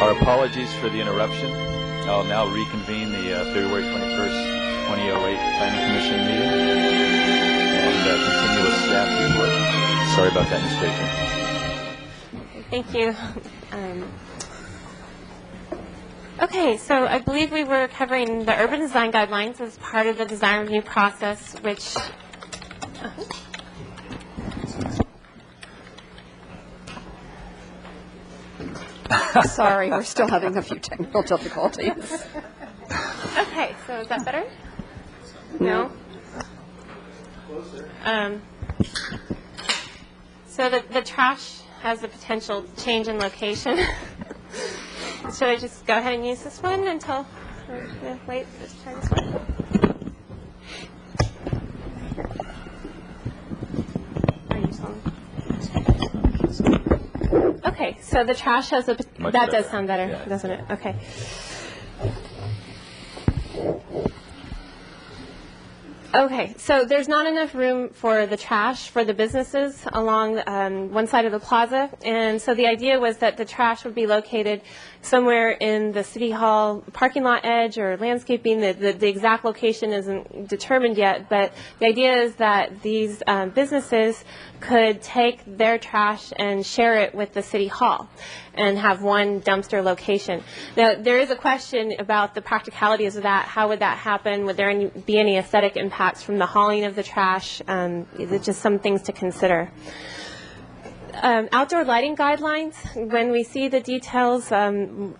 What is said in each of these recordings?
Our apologies for the interruption. I'll now reconvene the February 21st, 2008 Planning Commission meeting and continue with staff report. Sorry about that, Ms. Baker. Thank you. Okay, so I believe we were covering the urban design guidelines as part of the design review process, which Sorry, we're still having a few technical difficulties. Okay, so is that better? No? So the trash has the potential change in location. Should I just go ahead and use this one until, wait, let's try this one. Are you selling? Okay, so the trash has a, that does sound better, yeah, doesn't it? Okay. Okay, so there's not enough room for the trash for the businesses along one side of the plaza, and so the idea was that the trash would be located somewhere in the City Hall parking lot edge or landscaping. The exact location isn't determined yet, but the idea is that these businesses could take their trash and share it with the City Hall and have one dumpster location. Now, there is a question about the practicalities of that. How would that happen? Would there be any aesthetic impacts from the hauling of the trash? Just some things to consider. Outdoor lighting guidelines, when we see the details,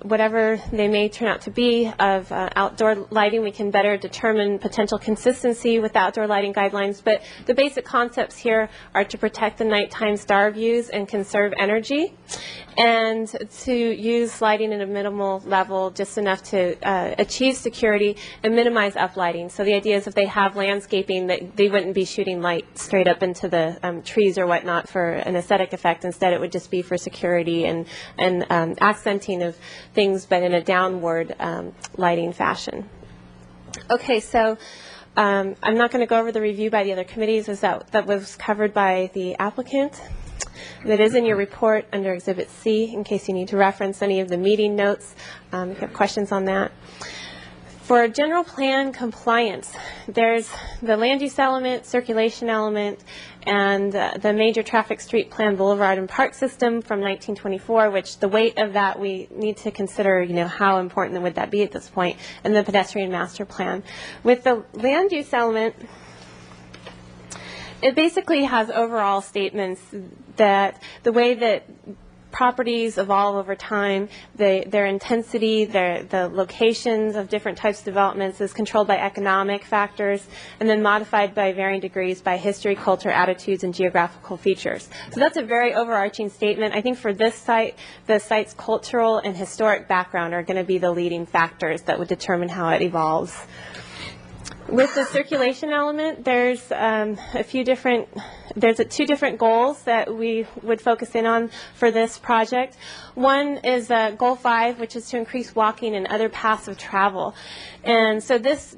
whatever they may turn out to be of outdoor lighting, we can better determine potential consistency with the outdoor lighting guidelines. But the basic concepts here are to protect the nighttime star views and conserve energy, and to use lighting at a minimal level, just enough to achieve security and minimize uplighting. So the idea is if they have landscaping, that they wouldn't be shooting light straight up into the trees or whatnot for an aesthetic effect. Instead, it would just be for security and accenting of things, but in a downward lighting fashion. Okay, so I'm not going to go over the review by the other committees, as that was covered by the applicant. That is in your report under Exhibit C, in case you need to reference any of the meeting notes if you have questions on that. For general plan compliance, there's the land use element, circulation element, and the major traffic street plan boulevard and park system from 1924, which the weight of that we need to consider, how important would that be at this point, and the pedestrian master plan. With the land use element, it basically has overall statements that the way that properties evolve over time, their intensity, the locations of different types of developments is controlled by economic factors and then modified by varying degrees by history, culture, attitudes, and geographical features. So that's a very overarching statement. I think for this site, the site's cultural and historic background are going to be the leading factors that would determine how it evolves. With the circulation element, there's two different goals that we would focus in on for this project. One is Goal 5, which is to increase walking and other paths of travel. And so this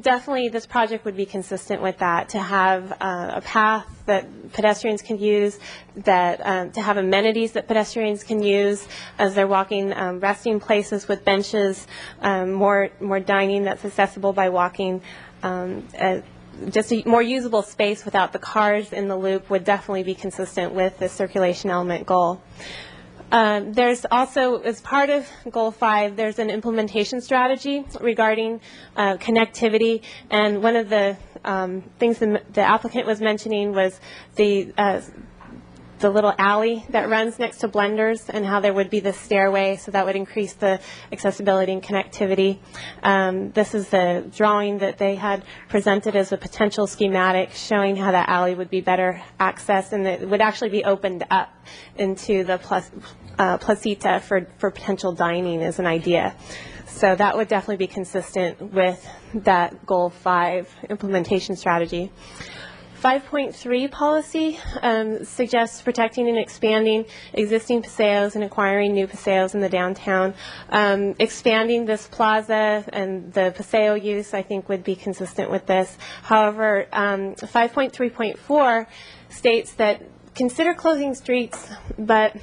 project would be consistent with that, to have a path that pedestrians can use, that to have amenities that pedestrians can use as they're walking, resting places with benches, more dining that's accessible by walking. Just a more usable space without the cars in the loop would definitely be consistent with the circulation element goal. There's also, as part of Goal 5, there's an implementation strategy regarding connectivity, and one of the things the applicant was mentioning was the little alley that runs next to Blenders, and how there would be the stairway, so that would increase the accessibility and connectivity. This is the drawing that they had presented as a potential schematic showing how that alley would be better accessed, and it would actually be opened up into the placita for potential dining as an idea. So that would definitely be consistent with that Goal 5 implementation strategy. 5.3 policy suggests protecting and expanding existing paseos and acquiring new paseos in the downtown. Expanding this plaza and the paseo use, I think, would be consistent with this. However, 5.3.4 states that consider closing streets, but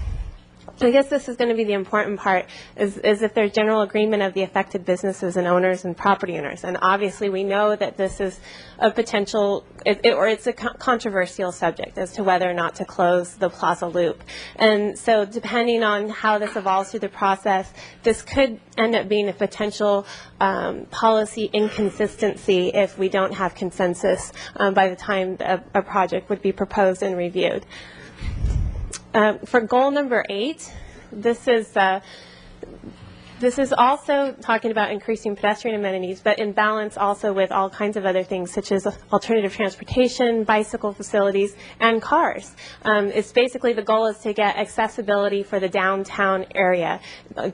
I guess this is going to be the important part, is if there's general agreement of the affected businesses and owners and property owners. And obviously we know that this is a potential, or it's a controversial subject as to whether or not to close the Plaza Loop. And so depending on how this evolves through the process, this could end up being a potential policy inconsistency if we don't have consensus by the time a project would be proposed and reviewed. For goal number 8, this is also talking about increasing pedestrian amenities, but in balance also with all kinds of other things, such as alternative transportation, bicycle facilities, and cars. It's basically, the goal is to get accessibility for the downtown area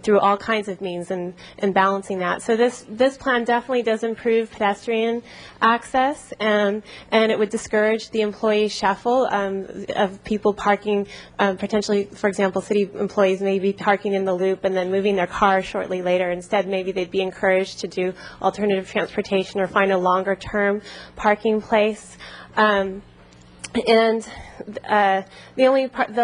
through all kinds of means, and balancing that. So this plan definitely does improve pedestrian access, and it would discourage the employee shuffle of people parking, potentially, for example, city employees may be parking in the loop and then moving their car shortly later. Instead, maybe they'd be encouraged to do alternative transportation or find a longer term parking place. The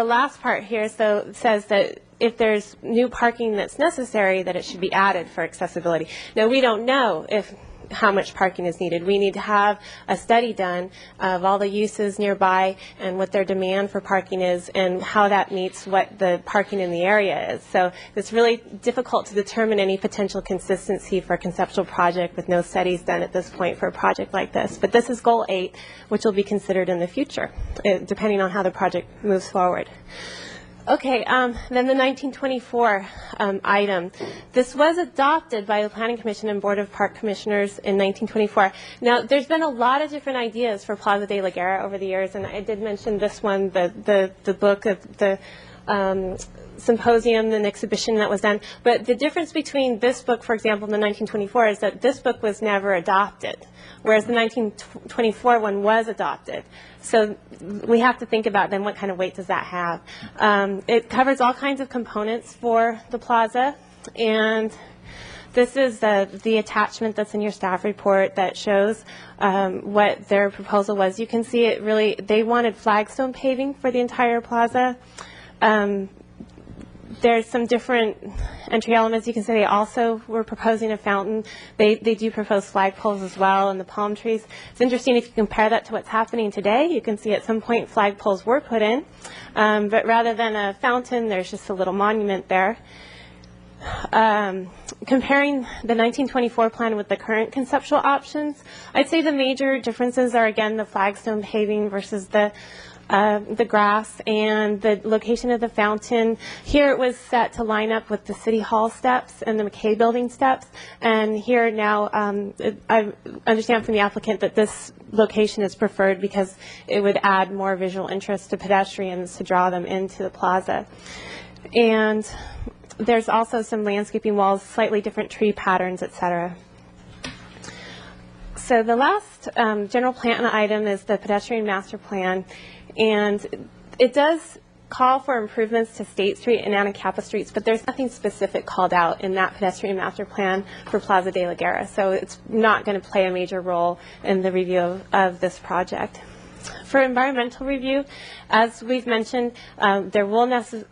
last part here says that if there's new parking that's necessary, that it should be added for accessibility. Now, we don't know how much parking is needed. We need to have a study done of all the uses nearby and what their demand for parking is and how that meets what the parking in the area is. So it's really difficult to determine any potential consistency for a conceptual project with no studies done at this point for a project like this. But this is goal 8, which will be considered in the future, depending on how the project moves forward. Okay, then the 1924 item. This was adopted by the Planning Commission and Board of Park Commissioners in 1924. Now, there's been a lot of different ideas for Plaza de la Guerra over the years, and I did mention this one, the book of the symposium and exhibition that was done. But the difference between this book, for example, and the 1924, is that this book was never adopted, whereas the 1924 one was adopted. So we have to think about then what kind of weight does that have. It covers all kinds of components for the plaza, and this is the attachment that's in your staff report that shows what their proposal was. You can see it really, they wanted flagstone paving for the entire plaza. There's some different entry elements. You can see they also were proposing a fountain. They do propose flagpoles as well and the palm trees. It's interesting if you compare that to what's happening today. You can see at some point flagpoles were put in, but rather than a fountain, there's just a little monument there. Comparing the 1924 plan with the current conceptual options, I'd say the major differences are, again, the flagstone paving versus the grass and the location of the fountain. Here it was set to line up with the City Hall steps and the McKay Building steps. And here now, I understand from the applicant that this location is preferred because it would add more visual interest to pedestrians to draw them into the plaza. And there's also some landscaping walls, slightly different tree patterns, etc. So the last general plan item is the pedestrian master plan. And it does call for improvements to State Street and Anacapa Streets, but there's nothing specific called out in that pedestrian master plan for Plaza de la Guerra. So it's not going to play a major role in the review of this project. For environmental review, as we've mentioned, there will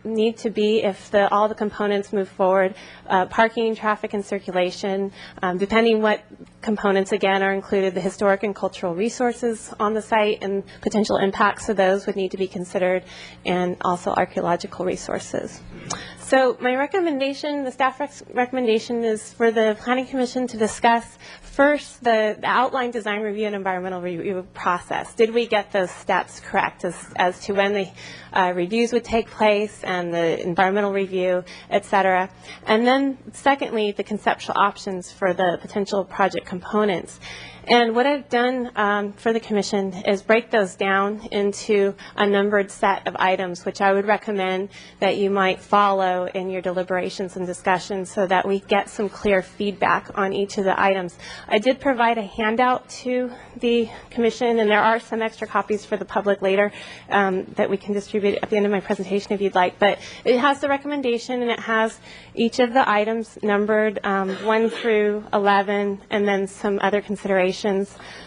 need to be, if all the components move forward, parking, traffic, and circulation, depending what components, again, are included. The historic and cultural resources on the site and potential impacts of those would need to be considered, and also archaeological resources. So my recommendation, the staff recommendation, is for the Planning Commission to discuss first the outline design review and environmental review process. Did we get those steps correct as to when the reviews would take place and the environmental review, et cetera? And then secondly, the conceptual options for the potential project components. And what I've done for the Commission is break those down into a numbered set of items, which I would recommend that you might follow in your deliberations and discussions so that we get some clear feedback on each of the items. I did provide a handout to the Commission, and there are some extra copies for the public later that we can distribute at the end of my presentation if you'd like. But it has the recommendation, and it has each of the items numbered 1 through 11, and then some other considerations.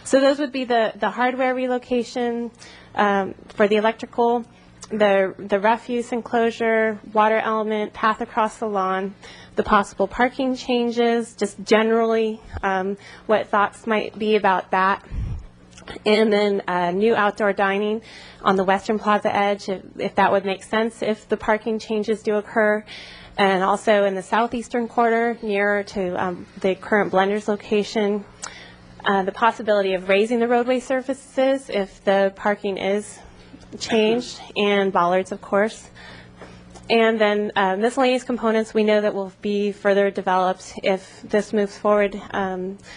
So those would be the hardware relocation for the electrical, the refuse enclosure, water element, path across the lawn, the possible parking changes, just generally what thoughts might be about that. And then new outdoor dining on the western plaza edge, if that would make sense, if the parking changes do occur. And also in the southeastern quarter, nearer to the current Blenders location, the possibility of raising the roadway surfaces if the parking is changed, and bollards, of course. And then miscellaneous components we know that will be further developed if this moves forward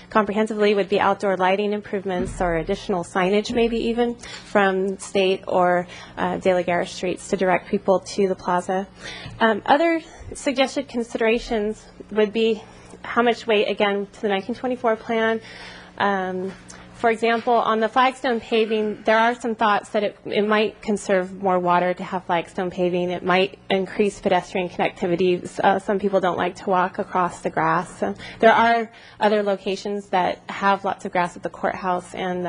comprehensively would be outdoor lighting improvements or additional signage, maybe even from State or De La Guerra streets to direct people to the plaza. Other suggested considerations would be how much weight, again, to the 1924 plan. For example, on the flagstone paving, there are some thoughts that it might conserve more water to have flagstone paving. It might increase pedestrian connectivity. Some people don't like to walk across the grass. There are other locations that have lots of grass at the courthouse and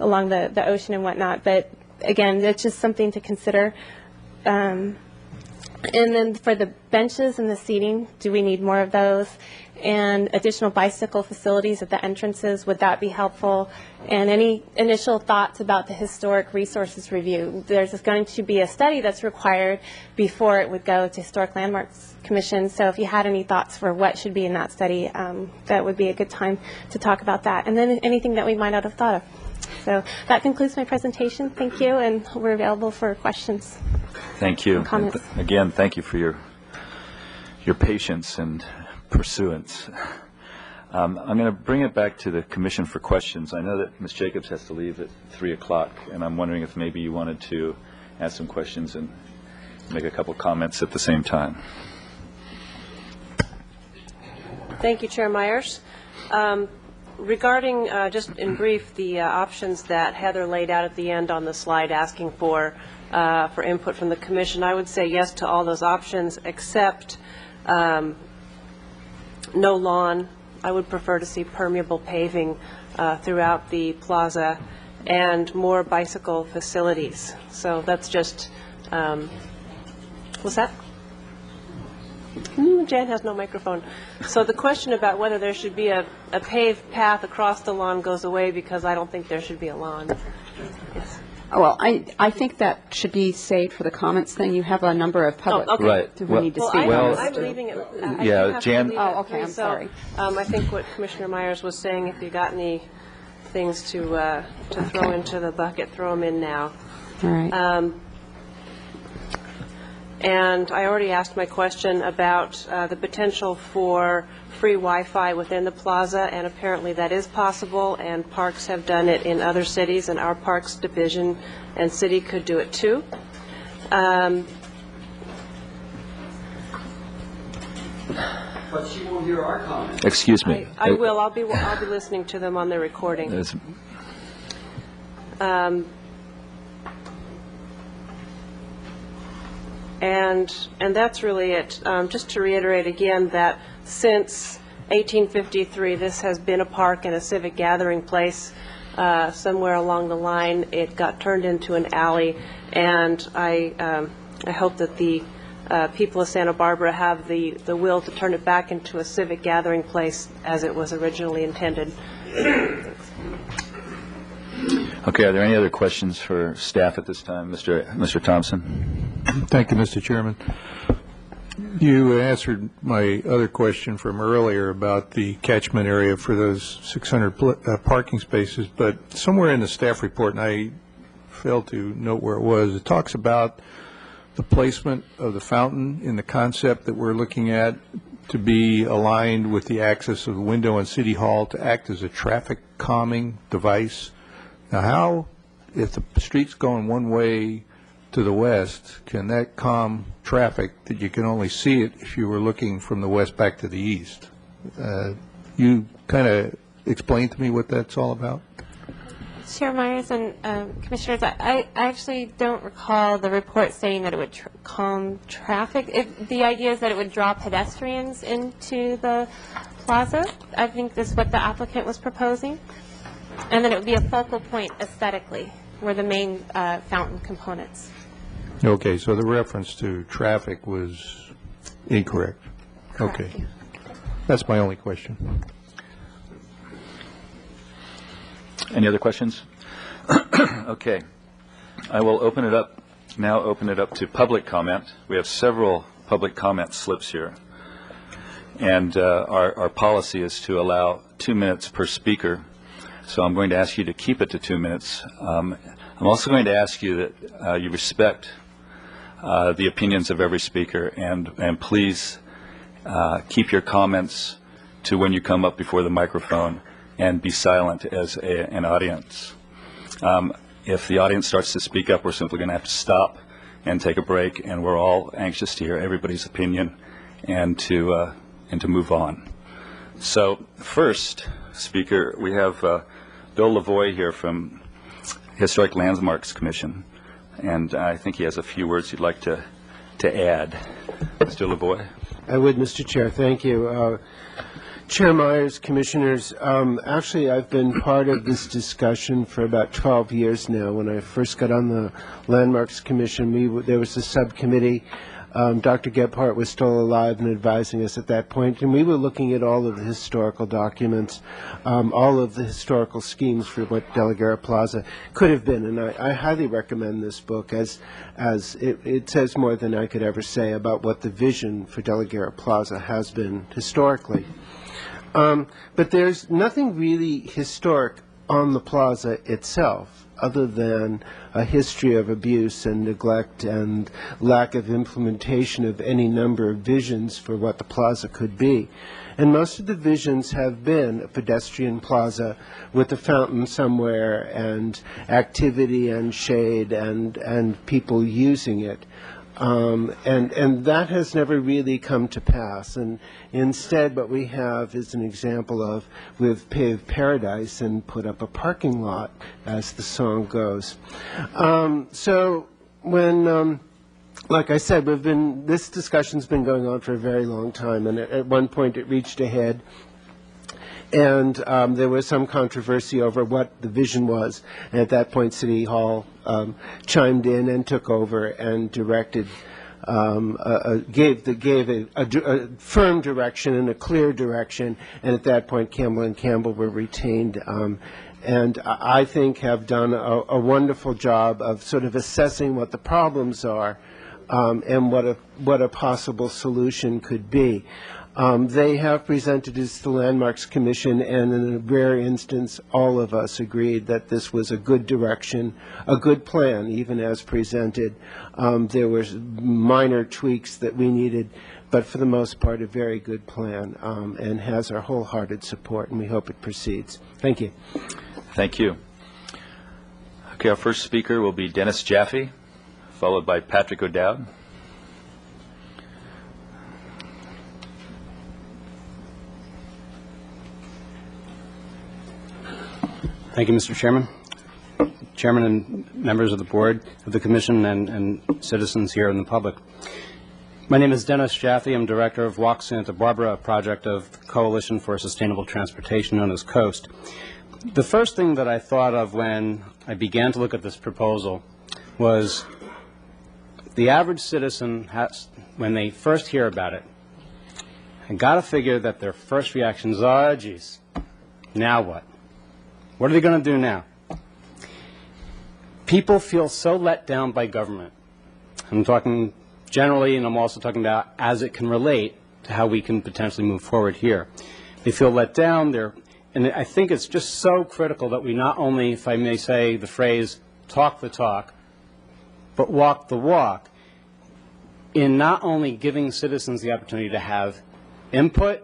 along the ocean and whatnot. But again, it's just something to consider. And then for the benches and the seating, do we need more of those? And additional bicycle facilities at the entrances, would that be helpful? And any initial thoughts about the historic resources review? There's going to be a study that's required before it would go to Historic Landmarks Commission. So if you had any thoughts for what should be in that study, that would be a good time to talk about that. And then anything that we might not have thought of. So that concludes my presentation. Thank you, and we're available for questions. Thank you. Comments. Again, thank you for your patience and pursuance. I'm going to bring it back to the commission for questions. I know that Ms. Jacobs has to leave at 3 o'clock, and I'm wondering if maybe you wanted to ask some questions and make a couple comments at the same time. Thank you, Chair Myers. Regarding, just in brief, the options that Heather laid out at the end on the slide asking for input from the commission, I would say yes to all those options except no lawn. I would prefer to see permeable paving throughout the plaza and more bicycle facilities. So that's just, what's that? Jan has no microphone. So the question about whether there should be a paved path across the lawn goes away because I don't think there should be a lawn. Yes. Well, I think that should be saved for the comments thing. You have a number of public okay. Right. who need to speak. I'm leaving it. Yeah, Jan. Oh, okay, I'm sorry. I think what Commissioner Myers was saying, if you got any things to throw into the bucket, throw them in now. All right. And I already asked my question about the potential for free Wi-Fi within the plaza, and apparently that is possible, and parks have done it in other cities, and our Parks Division and city could do it too. But she won't hear our comments. Excuse me. I will. I'll be listening to them on the recording. And that's really it. Just to reiterate again that since 1853, this has been a park and a civic gathering place. Somewhere along the line, it got turned into an alley, and I hope that the people of Santa Barbara have the will to turn it back into a civic gathering place as it was originally intended. Okay, are there any other questions for staff at this time? Mr. Thompson? Thank you, Mr. Chairman. You answered my other question from earlier about the catchment area for those 600 parking spaces, but somewhere in the staff report, and I failed to note where it was, it talks about the placement of the fountain in the concept that we're looking at to be aligned with the access of the window in City Hall to act as a traffic calming device. Now, how, if the street's going one way to the west, can that calm traffic that you can only see it if you were looking from the west back to the east? You kind of explain to me what that's all about? Chair Myers and Commissioners, I actually don't recall the report saying that it would calm traffic. The idea is that it would draw pedestrians into the plaza. I think this is what the applicant was proposing. And then it would be a focal point aesthetically were the main fountain components. Okay, so the reference to traffic was incorrect. Correct. Okay. That's my only question. Any other questions? Okay. I will open it up to public comment. We have several public comment slips here. And our policy is to allow 2 minutes per speaker. So I'm going to ask you to keep it to 2 minutes. I'm also going to ask you that you respect the opinions of every speaker, and please keep your comments to when you come up before the microphone and be silent as an audience. If the audience starts to speak up, we're simply going to have to stop and take a break, and we're all anxious to hear everybody's opinion and to move on. So first speaker, we have Bill Lavoie here from Historic Landmarks Commission, and I think he has a few words he'd like to add. Mr. Lavoie. I would, Mr. Chair. Thank you. Chair Myers, Commissioners, actually I've been part of this discussion for about 12 years now. When I first got on the Landmarks Commission, there was a subcommittee. Dr. Gebhardt was still alive and advising us at that point, and we were looking at all of the historical documents, all of the historical schemes for what De La Guerra Plaza could have been, and I highly recommend this book as it says more than I could ever say about what the vision for De La Guerra Plaza has been historically. But there's nothing really historic on the plaza itself, other than a history of abuse and neglect and lack of implementation of any number of visions for what the plaza could be. And most of the visions have been a pedestrian plaza with a fountain somewhere and activity and shade and people using it. And that has never really come to pass. And instead, what we have is an example of we've paved paradise and put up a parking lot, as the song goes. So when, like I said, this discussion's been going on for a very long time, and at one point it reached a head. And there was some controversy over what the vision was. And at that point, City Hall chimed in and took over and directed, gave a firm direction and a clear direction. And at that point, Campbell and Campbell were retained. And I think have done a wonderful job of sort of assessing what the problems are and what a possible solution could be. They have presented this to the Landmarks Commission, and in a rare instance, all of us agreed that this was a good direction, a good plan, even as presented. There were minor tweaks that we needed, but for the most part, a very good plan, and has our wholehearted support, and we hope it proceeds. Thank you. Thank you. Okay, our first speaker will be Dennis Jaffe, followed by Patrick O'Dowd. Thank you, Mr. Chairman. Chairman and members of the board, of the commission, and citizens here in the public. My name is Dennis Jaffe. I'm director of Walk Santa Barbara, a project of the Coalition for Sustainable Transportation known as COAST. The first thing that I thought of when I began to look at this proposal was the average citizen has, when they first hear about it, I got to figure that their first reaction is, oh, geez, now what? What are they going to do now? People feel so let down by government. I'm talking generally, and I'm also talking about as it can relate to how we can potentially move forward here. They feel let down. And I think it's just so critical that we not only, if I may say the phrase, talk the talk, but walk the walk in not only giving citizens the opportunity to have input,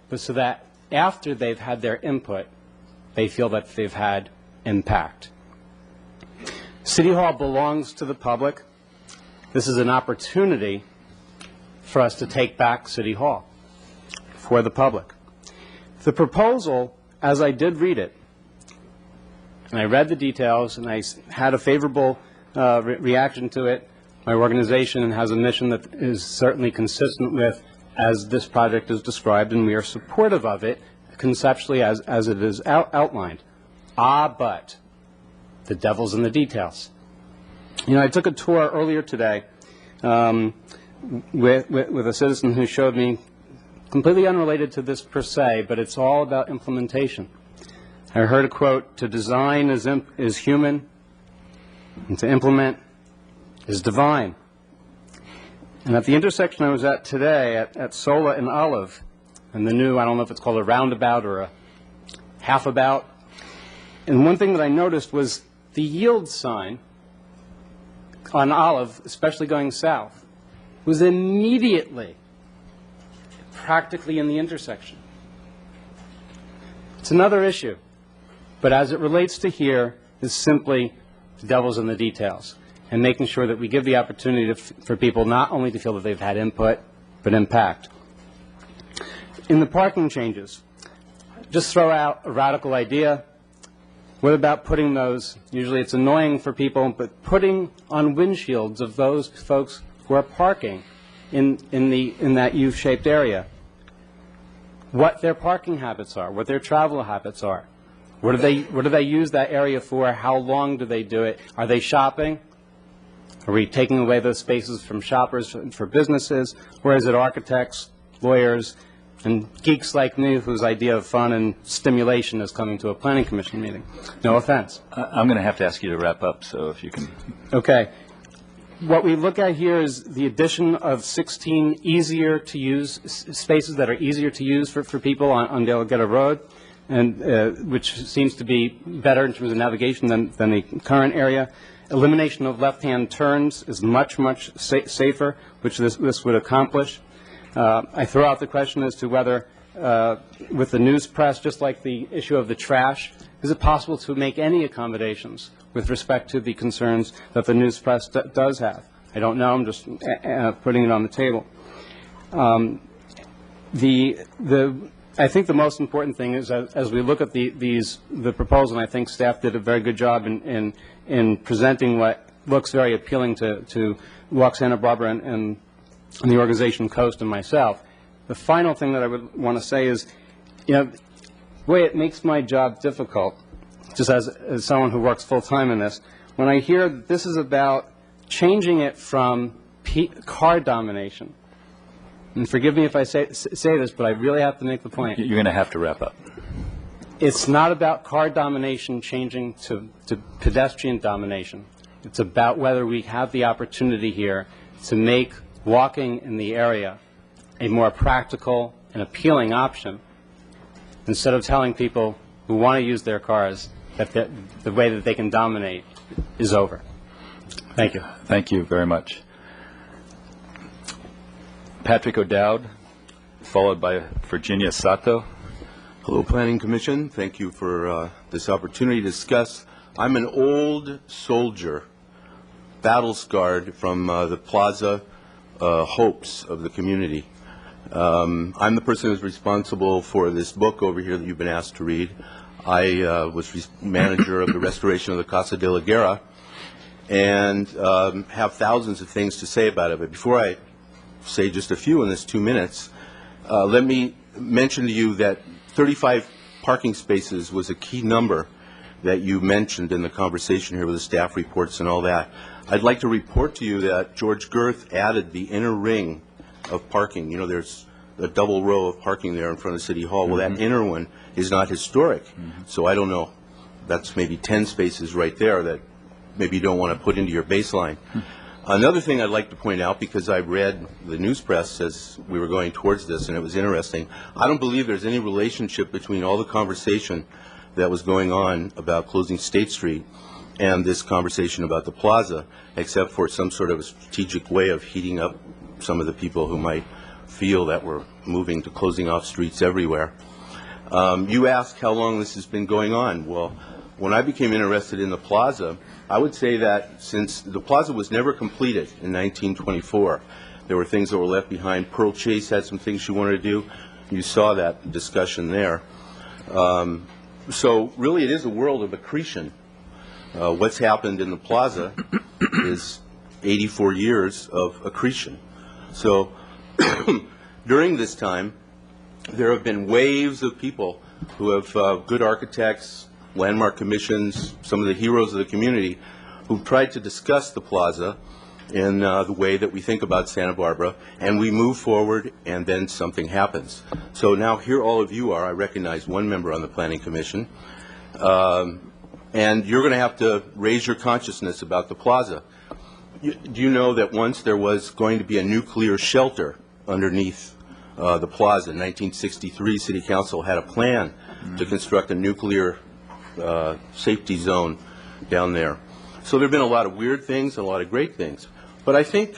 but so that after they've had their input, they feel that they've had impact. City Hall belongs to the public. This is an opportunity for us to take back City Hall for the public. The proposal, as I did read it, and I read the details, and I had a favorable reaction to it, my organization has a mission that is certainly consistent with as this project is described, and we are supportive of it conceptually as it is outlined. But the devil's in the details. You know, I took a tour earlier today with a citizen who showed me, completely unrelated to this per se, but it's all about implementation. I heard a quote, "To design is human, and to implement is divine." And at the intersection I was at today, at Sola and Olive, and the new, I don't know if it's called a roundabout or a half-about, and one thing that I noticed was the yield sign on Olive, especially going south, was immediately practically in the intersection. It's another issue, but as it relates to here, is simply the devil's in the details, and making sure that we give the opportunity for people not only to feel that they've had input, but impact. In the parking changes, just throw out a radical idea. What about putting those, usually it's annoying for people, but putting on windshields of those folks who are parking in that U-shaped area, what their parking habits are, what their travel habits are. What do they use that area for? How long do they do it? Are they shopping? Are we taking away those spaces from shoppers for businesses? Or is it architects, lawyers, and geeks like me whose idea of fun and stimulation is coming to a planning commission meeting? No offense. I'm going to have to ask you to wrap up, so if you can. Okay. What we look at here is the addition of 16 easier-to-use spaces that are easier to use for people on Delgado Road, and which seems to be better in terms of navigation than the current area. Elimination of left-hand turns is much safer, which this would accomplish. I throw out the question as to whether, with the news press, just like the issue of the trash, is it possible to make any accommodations with respect to the concerns that the news press does have? I don't know. I'm just putting it on the table. I think the most important thing is, as we look at the proposal, and I think staff did a very good job in presenting what looks very appealing to Walk Santa Barbara and the organization Coast and myself. The final thing that I would want to say is, you know, the way it makes my job difficult, just as someone who works full-time in this, when I hear that this is about changing it from car domination. And forgive me if I say this, but I really have to make the point. You're going to have to wrap up. It's not about car domination changing to pedestrian domination. It's about whether we have the opportunity here to make walking in the area a more practical and appealing option, instead of telling people who want to use their cars that the way that they can dominate is over. Thank you. Thank you very much. Patrick O'Dowd, followed by Virginia Sato. Hello, Planning Commission. Thank you for this opportunity to discuss. I'm an old soldier, battle-scarred from the Plaza hopes of the community. I'm the person who's responsible for this book over here that you've been asked to read. I was manager of the restoration of the Casa de la Guerra and have thousands of things to say about it. But before I say just a few in this 2 minutes, let me mention to you that 35 parking spaces was a key number that you mentioned in the conversation here with the staff reports and all that. I'd like to report to you that George Girth added the inner ring of parking. You know, there's a double row of parking there in front of City Hall. Well, that inner one is not historic. So I don't know. That's maybe 10 spaces right there that maybe you don't want to put into your baseline. Another thing I'd like to point out, because I read the news press as we were going towards this, and it was interesting, I don't believe there's any relationship between all the conversation that was going on about closing State Street and this conversation about the plaza, except for some sort of a strategic way of heating up some of the people who might feel that we're moving to closing off streets everywhere. You asked how long this has been going on. Well, when I became interested in the plaza, I would say that since the plaza was never completed in 1924, there were things that were left behind. Pearl Chase had some things she wanted to do. You saw that discussion there. So really it is a world of accretion. What's happened in the plaza is 84 years of accretion. So during this time, there have been waves of people who have good architects, landmark commissions, some of the heroes of the community, who've tried to discuss the plaza in the way that we think about Santa Barbara, and we move forward, and then something happens. So now here all of you are. I recognize one member on the Planning Commission, and you're going to have to raise your consciousness about the plaza. Do you know that once there was going to be a nuclear shelter underneath the plaza? In 1963, City Council had a plan to construct a nuclear safety zone down there. So there have been a lot of weird things and a lot of great things. But I think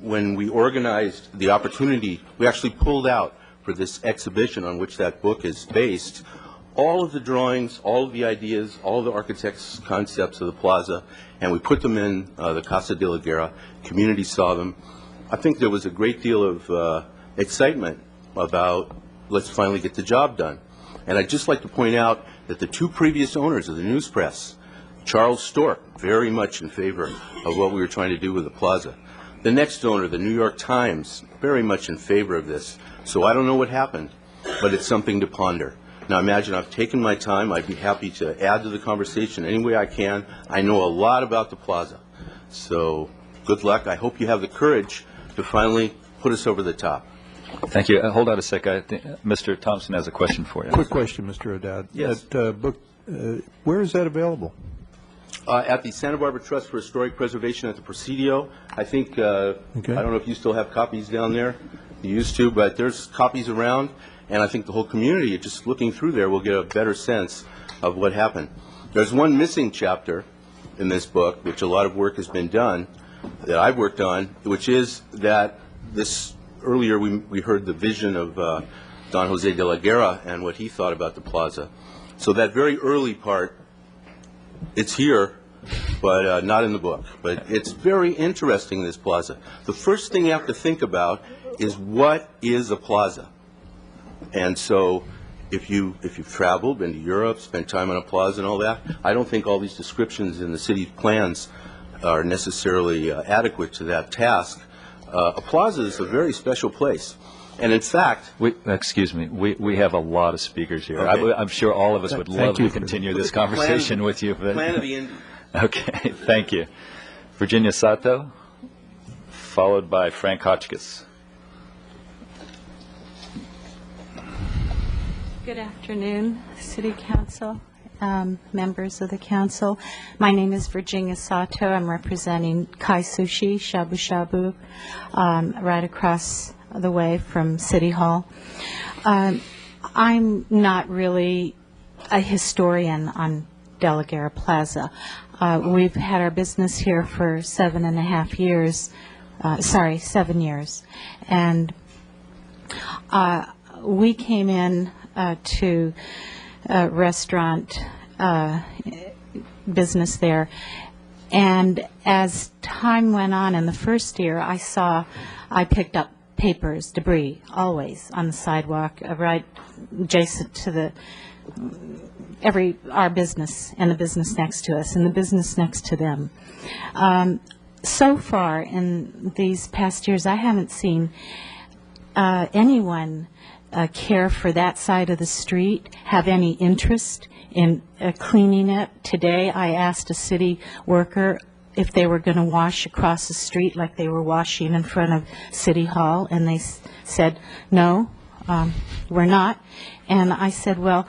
when we organized the opportunity, we actually pulled out for this exhibition on which that book is based all of the drawings, all of the ideas, all of the architects' concepts of the plaza, and we put them in the Casa de la Guerra. Community saw them. I think there was a great deal of excitement about let's finally get the job done. And I'd just like to point out that the two previous owners of the news press, Charles Stork, very much in favor of what we were trying to do with the plaza. The next owner, the New York Times, very much in favor of this. So I don't know what happened, but it's something to ponder. Now imagine I've taken my time. I'd be happy to add to the conversation any way I can. I know a lot about the plaza. So good luck. I hope you have the courage to finally put us over the top. Thank you. Hold on a sec. I think Mr. Thompson has a question for you. Quick question, Mr. O'Dowd. Yes. That book, where is that available? At the Santa Barbara Trust for Historic Preservation at the Presidio. I think, I don't know if you still have copies down there. You used to, but there's copies around, and I think the whole community, just looking through there, will get a better sense of what happened. There's one missing chapter in this book, which a lot of work has been done, that I've worked on, which is that this, earlier we heard the vision of Don Jose de la Guerra and what he thought about the plaza. So that very early part, it's here, but not in the book. But it's very interesting, this plaza. The first thing you have to think about is what is a plaza? And so if you've traveled, been to Europe, spent time on a plaza and all that, I don't think all these descriptions in the city's plans are necessarily adequate to that task. A plaza is a very special place. And in fact... Excuse me. We have a lot of speakers here. Okay. I'm sure all of us would love to continue this conversation with you. But Plan of the Indies. Okay. Thank you. Virginia Sato, followed by Frank Hotchkiss. Good afternoon, City Council, members of the Council. My name is Virginia Sato. I'm representing Kai Sushi, Shabu Shabu, right across the way from City Hall. I'm not really a historian on De La Guerra Plaza. We've had our business here for 7 years. And we came in to a restaurant business there. And as time went on in the first year, I picked up papers, debris, always on the sidewalk, right adjacent to our business and the business next to us and the business next to them. So far in these past years, I haven't seen anyone care for that side of the street, have any interest in cleaning it. Today, I asked a city worker if they were going to wash across the street like they were washing in front of City Hall, and they said, no, we're not. And I said, well,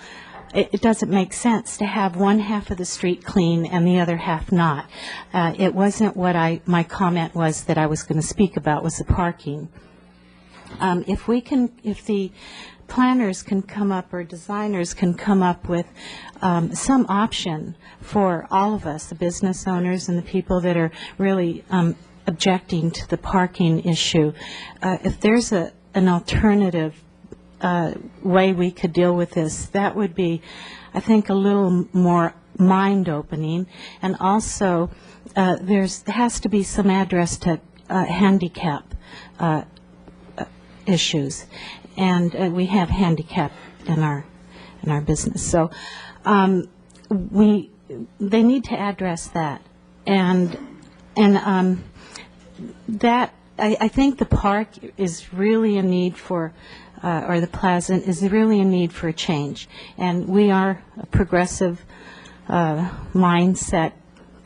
it doesn't make sense to have one half of the street clean and the other half not. It wasn't what my comment was that I was going to speak about, was the parking. If the planners can come up or designers can come up with some option for all of us, the business owners and the people that are really objecting to the parking issue, if there's an alternative way we could deal with this, that would be, I think, a little more mind-opening. And also, there has to be some address to handicap issues, and we have handicap in our business. So they need to address that, and that I think the park is really in need for, or the plaza is really in need for a change, and we are a progressive mindset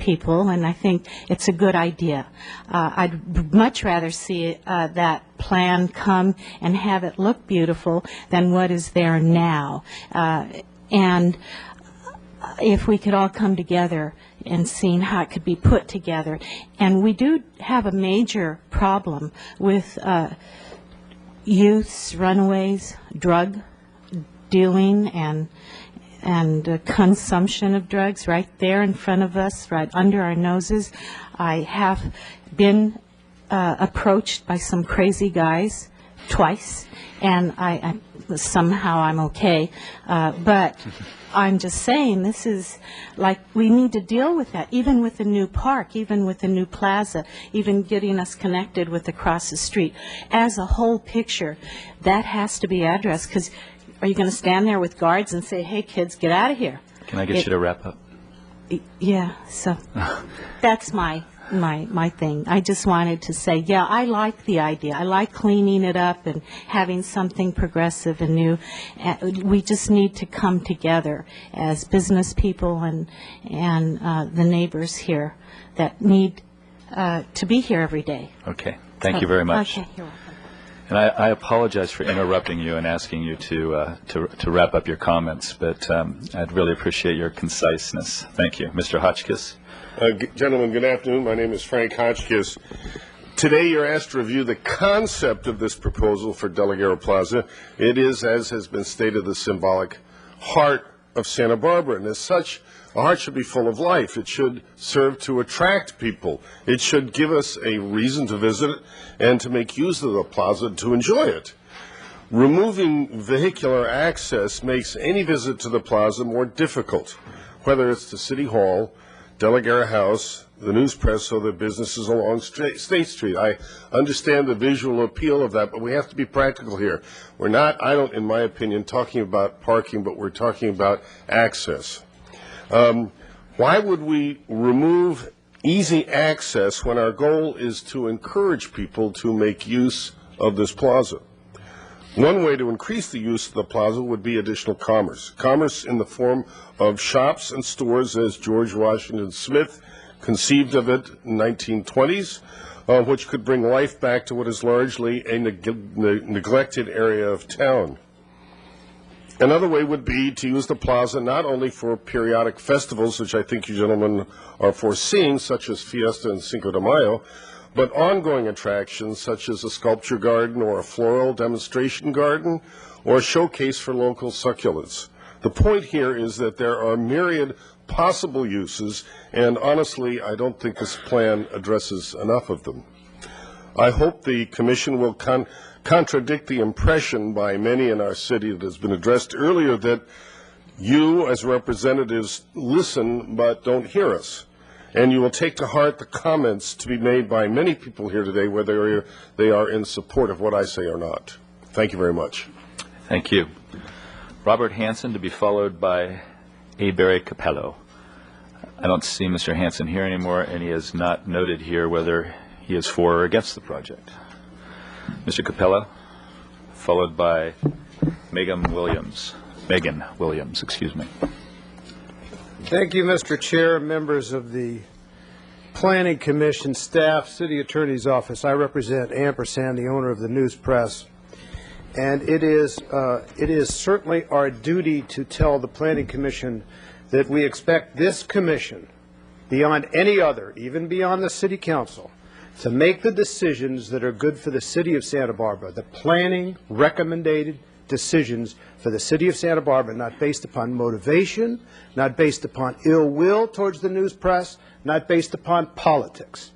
people, and I think it's a good idea. I'd much rather see that plan come and have it look beautiful than what is there now. And if we could all come together and seeing how it could be put together. And we do have a major problem with youths, runaways, drug dealing, and consumption of drugs right there in front of us, right under our noses. I have been approached by some crazy guys twice, and I somehow I'm okay, but I'm just saying this is like we need to deal with that, even with the new park, even with the new plaza, even getting us connected with across the street. As a whole picture, that has to be addressed, because are you going to stand there with guards and say, hey, kids, get out of here? Can I get you to wrap up? Yeah, so that's my thing. I just wanted to say, yeah, I like the idea. I like cleaning it up and having something progressive and new. We just need to come together as business people and the neighbors here that need to be here every day. Okay. Thank you very much. Okay, you're welcome. And I apologize for interrupting you and asking you to wrap up your comments, but I'd really appreciate your conciseness. Thank you. Mr. Hotchkiss. Gentlemen, good afternoon. My name is Frank Hotchkiss. Today you're asked to review the concept of this proposal for De La Guerra Plaza. It is, as has been stated, the symbolic heart of Santa Barbara, and as such, a heart should be full of life. It should serve to attract people. It should give us a reason to visit it and to make use of the plaza to enjoy it. Removing vehicular access makes any visit to the plaza more difficult, whether it's to City Hall, De La Guerra House, the News Press, or the businesses along State Street. I understand the visual appeal of that, but we have to be practical here. We're not, in my opinion, talking about parking, but we're talking about access. Why would we remove easy access when our goal is to encourage people to make use of this plaza? One way to increase the use of the plaza would be additional commerce. Commerce in the form of shops and stores, as George Washington Smith conceived of it in the 1920s, which could bring life back to what is largely a neglected area of town. Another way would be to use the plaza not only for periodic festivals, which I think you gentlemen are foreseeing, such as Fiesta and Cinco de Mayo, but ongoing attractions such as a sculpture garden or a floral demonstration garden or a showcase for local succulents. The point here is that there are myriad possible uses, and honestly, I don't think this plan addresses enough of them. I hope the Commission will contradict the impression by many in our city that has been addressed earlier that you as representatives listen but don't hear us. And you will take to heart the comments to be made by many people here today, whether they are in support of what I say or not. Thank you very much. Thank you. Robert Hanson, to be followed by A. Barry Capello. I don't see Mr. Hanson here anymore, and he has not noted here whether he is for or against the project. Mr. Capello, followed by Megan Williams, excuse me. Thank you, Mr. Chair, members of the Planning Commission, staff, City Attorney's Office. I represent Ampersand, the owner of the News Press. And it is certainly our duty to tell the Planning Commission that we expect this commission, beyond any other, even beyond the City Council, to make the decisions that are good for the City of Santa Barbara, the planning recommended decisions for the City of Santa Barbara, not based upon motivation, not based upon ill will towards the news press, not based upon politics.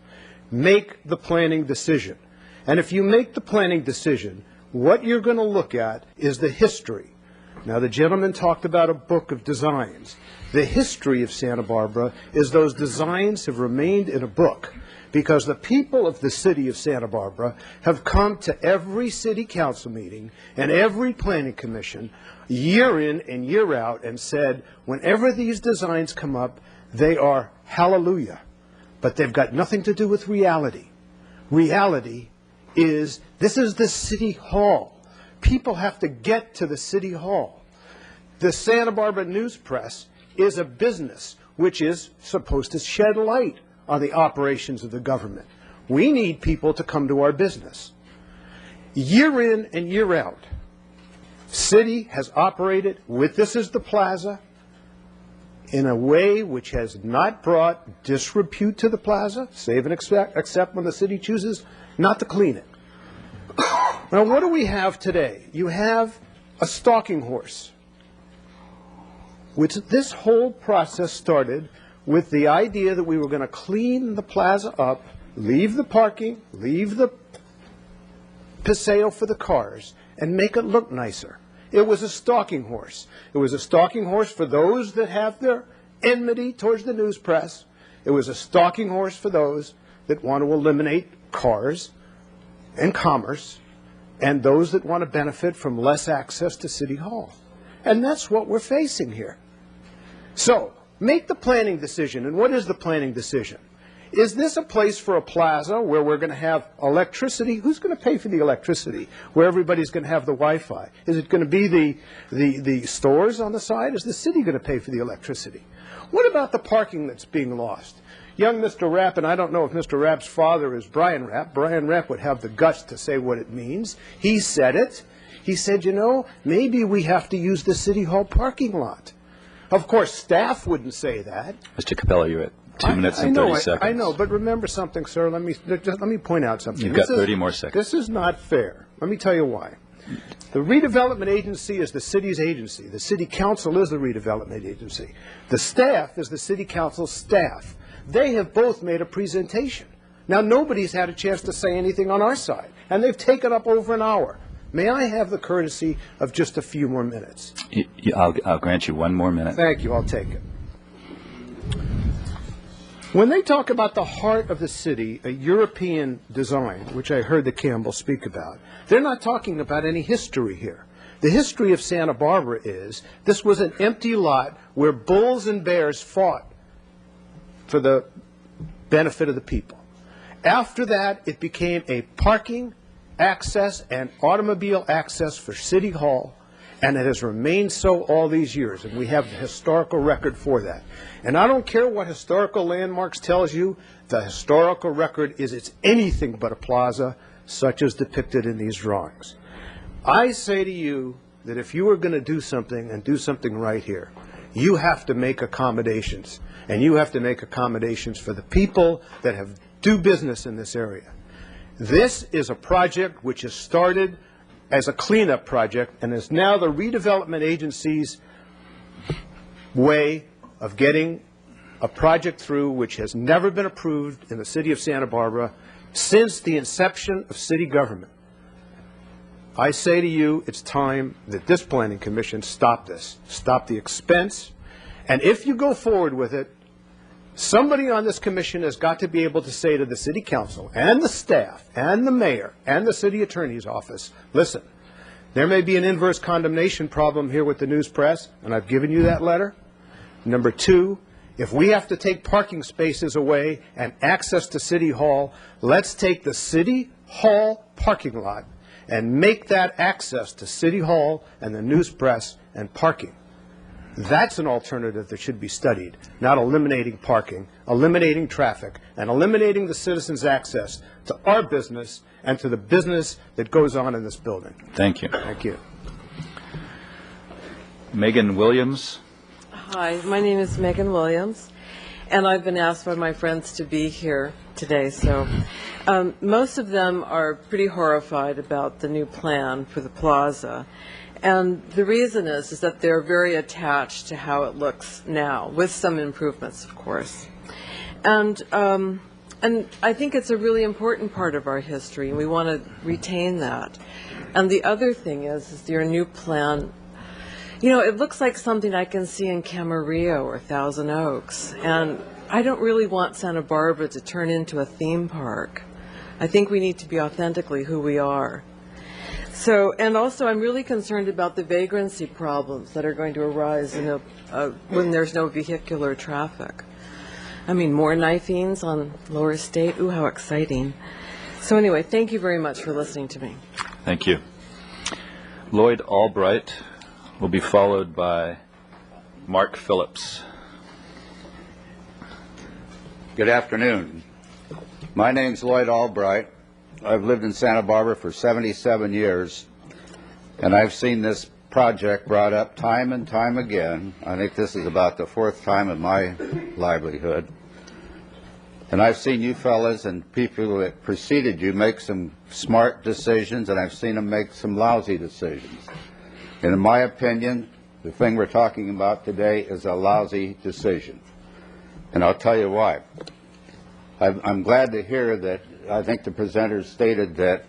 Make the planning decision. And if you make the planning decision, what you're going to look at is the history. Now, the gentleman talked about a book of designs. The history of Santa Barbara is those designs have remained in a book because the people of the City of Santa Barbara have come to every City Council meeting and every Planning Commission year in and year out and said, whenever these designs come up, they are hallelujah. But they've got nothing to do with reality. Reality is, this is the City Hall. People have to get to the City Hall. The Santa Barbara News Press is a business. which is supposed to shed light on the operations of the government. We need people to come to our business. Year in and year out, city has operated with this as the plaza in a way which has not brought disrepute to the plaza, save and except when the city chooses not to clean it. Now, what do we have today? You have a stalking horse. This whole process started with the idea that we were going to clean the plaza up, leave the parking, leave the paseo for the cars, and make it look nicer. It was a stalking horse. It was a stalking horse for those that have their enmity towards the news press. It was a stalking horse for those that want to eliminate cars and commerce, and those that want to benefit from less access to City Hall. And that's what we're facing here. So, make the planning decision. And what is the planning decision? Is this a place for a plaza where we're going to have electricity? Who's going to pay for the electricity? Where everybody's going to have the Wi-Fi? Is it going to be the stores on the side? Is the city going to pay for the electricity? What about the parking that's being lost? Young Mr. Rapp, and I don't know if Mr. Rapp's father is Brian Rapp. Brian Rapp would have the guts to say what it means. He said it. He said, you know, maybe we have to use the City Hall parking lot. Of course, staff wouldn't say that. Mr. Capello, you're at 2 minutes and 30 seconds. I know, but remember something, sir. Let me point out something. You've got 30 more seconds. This is not fair. Let me tell you why. The redevelopment agency is the city's agency. The city council is the redevelopment agency. The staff is the city council's staff. They have both made a presentation. Now, nobody's had a chance to say anything on our side, and they've taken up over an hour. May I have the courtesy of just a few more minutes? I'll grant you 1 more minute. Thank you. I'll take it. When they talk about the heart of the city, a European design, which I heard the Campbell speak about, they're not talking about any history here. The history of Santa Barbara is this was an empty lot where bulls and bears fought for the benefit of the people. After that, it became a parking, access, and automobile access for City Hall, and it has remained so all these years, and we have the historical record for that. And I don't care what historical landmarks tells you, the historical record is it's anything but a plaza such as depicted in these drawings. I say to you that if you are going to do something and do something right here, you have to make accommodations, and you have to make accommodations for the people that have do business in this area. This is a project which has started as a cleanup project and is now the redevelopment agency's way of getting a project through which has never been approved in the city of Santa Barbara since the inception of city government. I say to you, it's time that this planning commission stop this, stop the expense, and if you go forward with it, somebody on this commission has got to be able to say to the city council and the staff and the mayor and the city attorney's office, listen, there may be an inverse condemnation problem here with the news press, and I've given you that letter. Number two, if we have to take parking spaces away and access to City Hall, let's take the City Hall parking lot and make that access to City Hall and the news press and parking. That's an alternative that should be studied, not eliminating parking, eliminating traffic, and eliminating the citizens' access to our business and to the business that goes on in this building. Thank you. Thank you. Megan Williams. Hi, my name is Megan Williams, and I've been asked by my friends to be here today. So most of them are pretty horrified about the new plan for the plaza. And the reason is that they're very attached to how it looks now, with some improvements, of course. And I think it's a really important part of our history, and we want to retain that. And the other thing is your new plan, you know, it looks like something I can see in Camarillo or Thousand Oaks. And I don't really want Santa Barbara to turn into a theme park. I think we need to be authentically who we are. So, and also I'm really concerned about the vagrancy problems that are going to arise in when there's no vehicular traffic. I mean, more knifings on Lower State, ooh, how exciting. So anyway, thank you very much for listening to me. Thank you. Lloyd Albright will be followed by Mark Phillips. Good afternoon. My name's Lloyd Albright. I've lived in Santa Barbara for 77 years, and I've seen this project brought up time and time again. I think this is about the fourth time in my livelihood. And I've seen you fellas and people that preceded you make some smart decisions, and I've seen them make some lousy decisions. And in my opinion, the thing we're talking about today is a lousy decision. And I'll tell you why. I'm glad to hear that I think the presenters stated that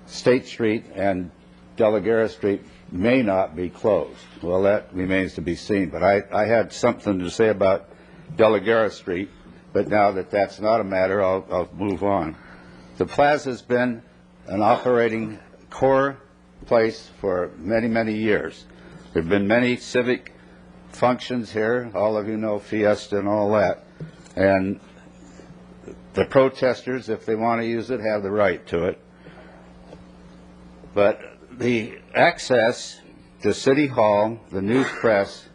State Street and De La Guerra Street may not be closed. Well, that remains to be seen. But I had something to say about De La Guerra Street, but now that that's not a matter, I'll move on. The plaza's been an operating core place for many, many years. There have been many civic functions here. All of you know Fiesta and all that. And the protesters, if they want to use it, have the right to it. But the access to City Hall, the news press,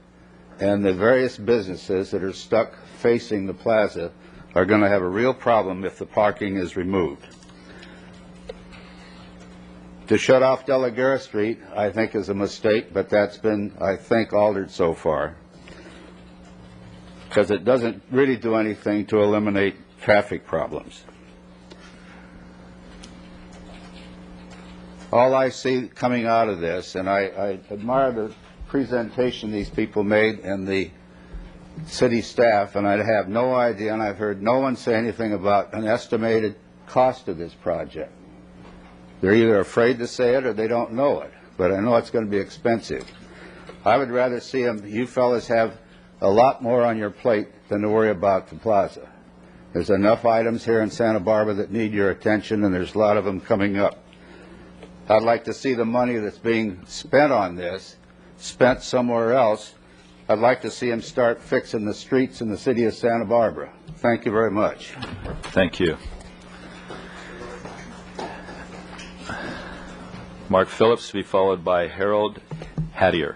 and the various businesses that are stuck facing the plaza are going to have a real problem if the parking is removed. To shut off De La Guerra Street, I think, is a mistake, but that's been, I think, altered so far, because it doesn't really do anything to eliminate traffic problems. All I see coming out of this, and I admire the presentation these people made and the city staff, and I have no idea, and I've heard no one say anything about an estimated cost of this project. They're either afraid to say it or they don't know it, but I know it's going to be expensive. I would rather see you fellas have a lot more on your plate than to worry about the plaza. There's enough items here in Santa Barbara that need your attention, and there's a lot of them coming up. I'd like to see the money that's being spent on this spent somewhere else. I'd like to see them start fixing the streets in the city of Santa Barbara. Thank you very much. Thank you. Mark Phillips to be followed by Harold Hattier.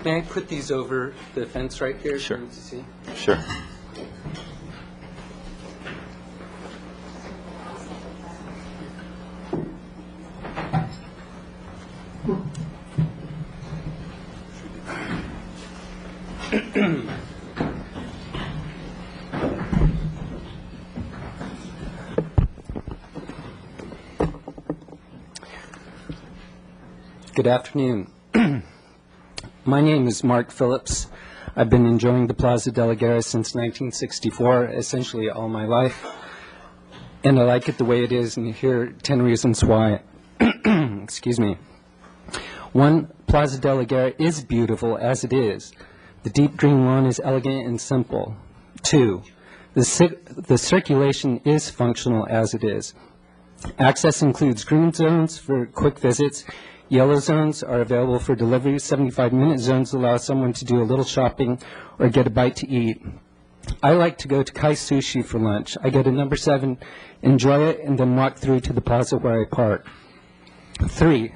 May I put these over the fence right here? Sure. To see? Sure. Good afternoon. My name is Mark Phillips. I've been enjoying the Plaza de la Guerra since 1964, essentially all my life. And I like it the way it is, and here are 10 reasons why. Excuse me. 1, Plaza de la Guerra is beautiful as it is. The deep green lawn is elegant and simple. 2, the circulation is functional as it is. Access includes green zones for quick visits. Yellow zones are available for delivery. 75-minute zones allow someone to do a little shopping or get a bite to eat. I like to go to Kai Sushi for lunch. I go to number 7, enjoy it, and then walk through to the plaza where I park. 3,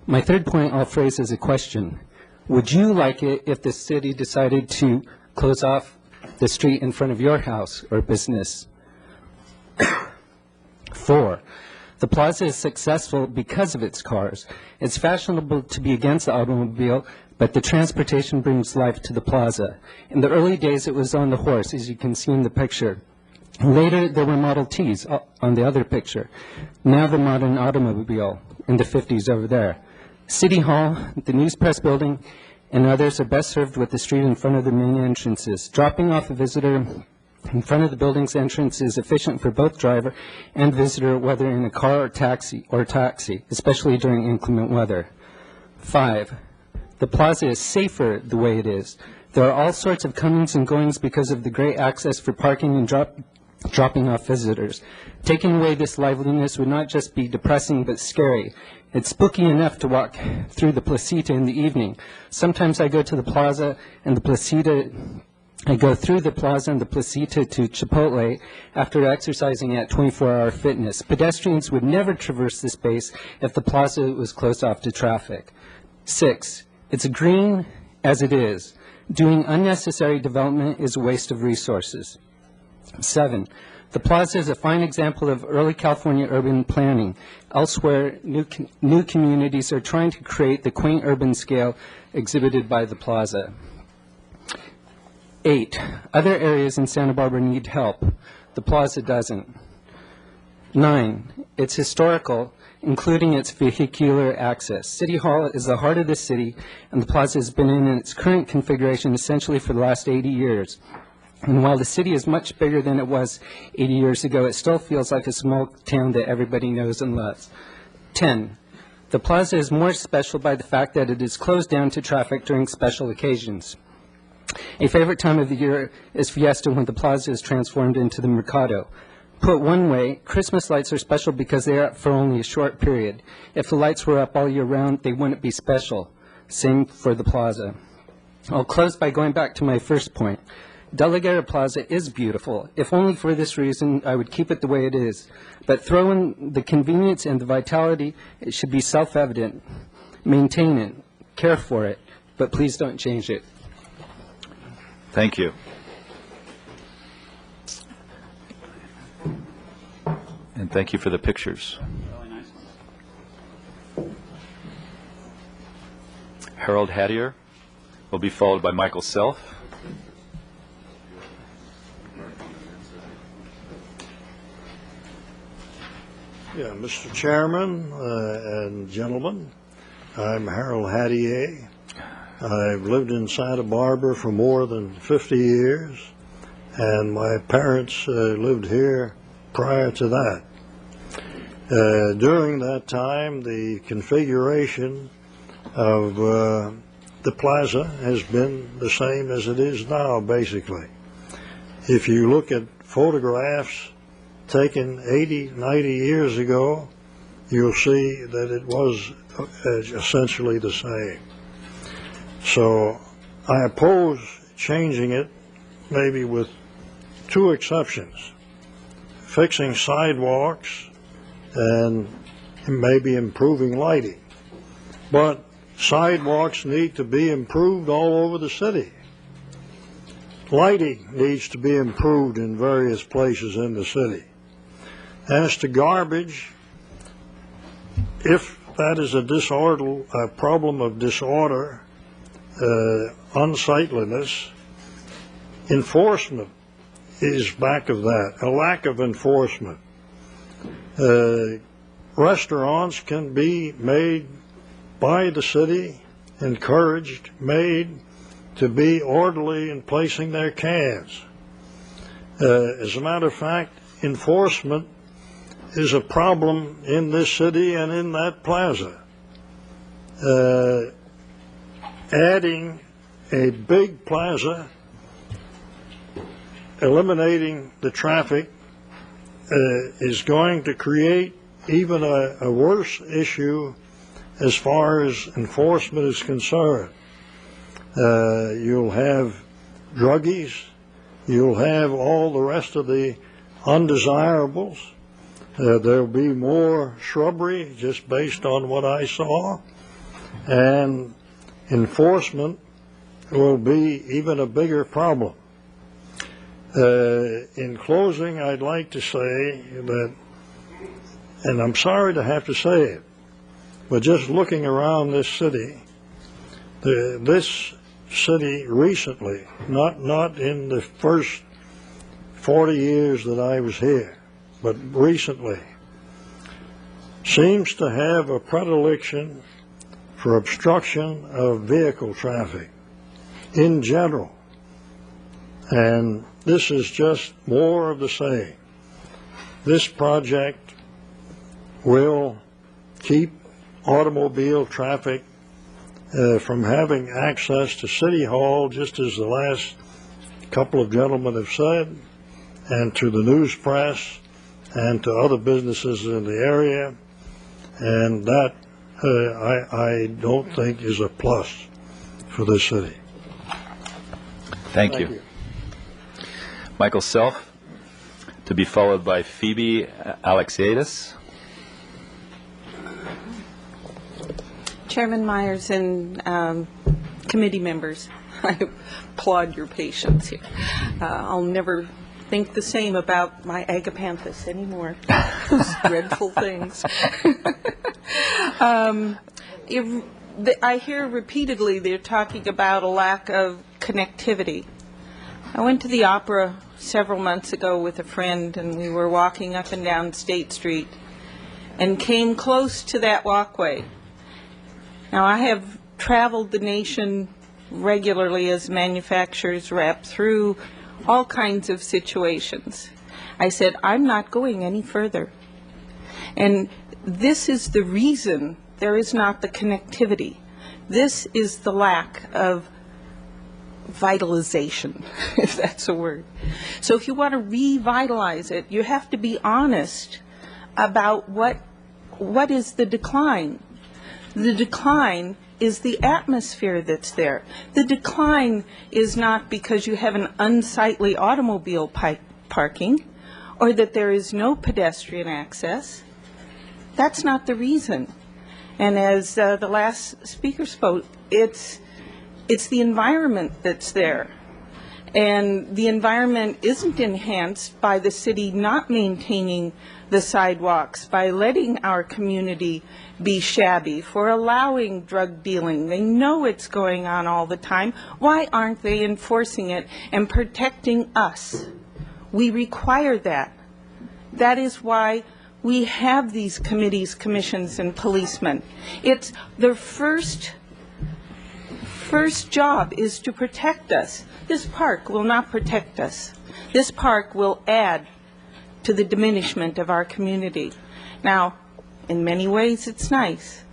my third point I'll phrase as a question. Would you like it if the city decided to close off the street in front of your house or business? 4, the plaza is successful because of its cars. It's fashionable to be against the automobile, but the transportation brings life to the plaza. In the early days, it was on the horse, as you can see in the picture. Later, there were Model Ts on the other picture. Now the modern automobile in the 50s over there. City Hall, the News Press Building, and others are best served with the street in front of the main entrances. Dropping off a visitor in front of the building's entrance is efficient for both driver and visitor, whether in a car or taxi, especially during inclement weather. 5, the plaza is safer the way it is. There are all sorts of comings and goings because of the great access for parking and dropping off visitors. Taking away this liveliness would not just be depressing but scary. It's spooky enough to walk through the placita in the evening. Sometimes I go to the plaza and the placita I go through the plaza and the placita to Chipotle after exercising at 24-hour fitness. Pedestrians would never traverse the space if the plaza was closed off to traffic. 6, it's green as it is. Doing unnecessary development is a waste of resources. 7, the plaza is a fine example of early California urban planning. Elsewhere, new communities are trying to create the quaint urban scale exhibited by the plaza. 8, other areas in Santa Barbara need help. The plaza doesn't. 9, it's historical, including its vehicular access. City Hall is the heart of the city, and the plaza has been in its current configuration essentially for the last 80 years. And while the city is much bigger than it was 80 years ago, it still feels like a small town that everybody knows and loves. 10, the plaza is more special by the fact that it is closed down to traffic during special occasions. A favorite time of the year is Fiesta, when the plaza is transformed into the Mercado. Put one way, Christmas lights are special because they are up for only a short period. If the lights were up all year round, they wouldn't be special. Same for the plaza. I'll close by going back to my first point. De La Guerra Plaza is beautiful. If only for this reason, I would keep it the way it is. But throw in the convenience and the vitality, it should be self-evident. Maintain it, care for it, but please don't change it. Thank you. And thank you for the pictures. Harold Hattier will be followed by Michael Self. Yeah, Mr. Chairman and gentlemen, I'm Harold Hattier. I've lived in Santa Barbara for more than 50 years, and my parents lived here prior to that. During that time, the configuration of the plaza has been the same as it is now, basically. If you look at photographs taken 80, 90 years ago, you'll see that it was essentially the same. So I oppose changing it, maybe with two exceptions: fixing sidewalks and maybe improving lighting. But sidewalks need to be improved all over the city. Lighting needs to be improved in various places in the city. As to garbage, if that is a problem of disorder, unsightliness, enforcement is back of that, a lack of enforcement. Restaurants can be made by the city, encouraged, made to be orderly in placing their cans. As a matter of fact, enforcement is a problem in this city and in that plaza. Adding a big plaza, eliminating the traffic, is going to create even a worse issue as far as enforcement is concerned. You'll have druggies, you'll have all the rest of the undesirables. There'll be more shrubbery, just based on what I saw, and enforcement will be even a bigger problem. In closing, I'd like to say that, and I'm sorry to have to say it, but just looking around this city, this city recently, not in the first 40 years that I was here, but recently, seems to have a predilection for obstruction of vehicle traffic in general. And this is just more of the same. This project will keep automobile traffic from having access to City Hall, just as the last couple of gentlemen have said, and to the news press, and to other businesses in the area, and that I don't think is a plus for this city. Thank you. Michael Self, to be followed by Phoebe Alexiadis. Chairman Myers and committee members, I applaud your patience here. I'll never think the same about my agapanthus anymore. Those dreadful things. I hear repeatedly they're talking about a lack of connectivity. I went to the opera several months ago with a friend, and we were walking up and down State Street and came close to that walkway. Now, I have traveled the nation regularly as manufacturer's rep through all kinds of situations. I said, I'm not going any further. And this is the reason there is not the connectivity. This is the lack of vitalization, if that's a word. So if you want to revitalize it, you have to be honest about what is the decline. The decline is the atmosphere that's there. The decline is not because you have an unsightly automobile parking or that there is no pedestrian access. That's not the reason. And as the last speaker spoke, it's the environment that's there. And the environment isn't enhanced by the city not maintaining the sidewalks, by letting our community be shabby, for allowing drug dealing. They know it's going on all the time. Why aren't they enforcing it and protecting us? We require that. That is why we have these committees, commissions, and policemen. It's their first job is to protect us. This park will not protect us. This park will add to the diminishment of our community. Now, in many ways it's nice,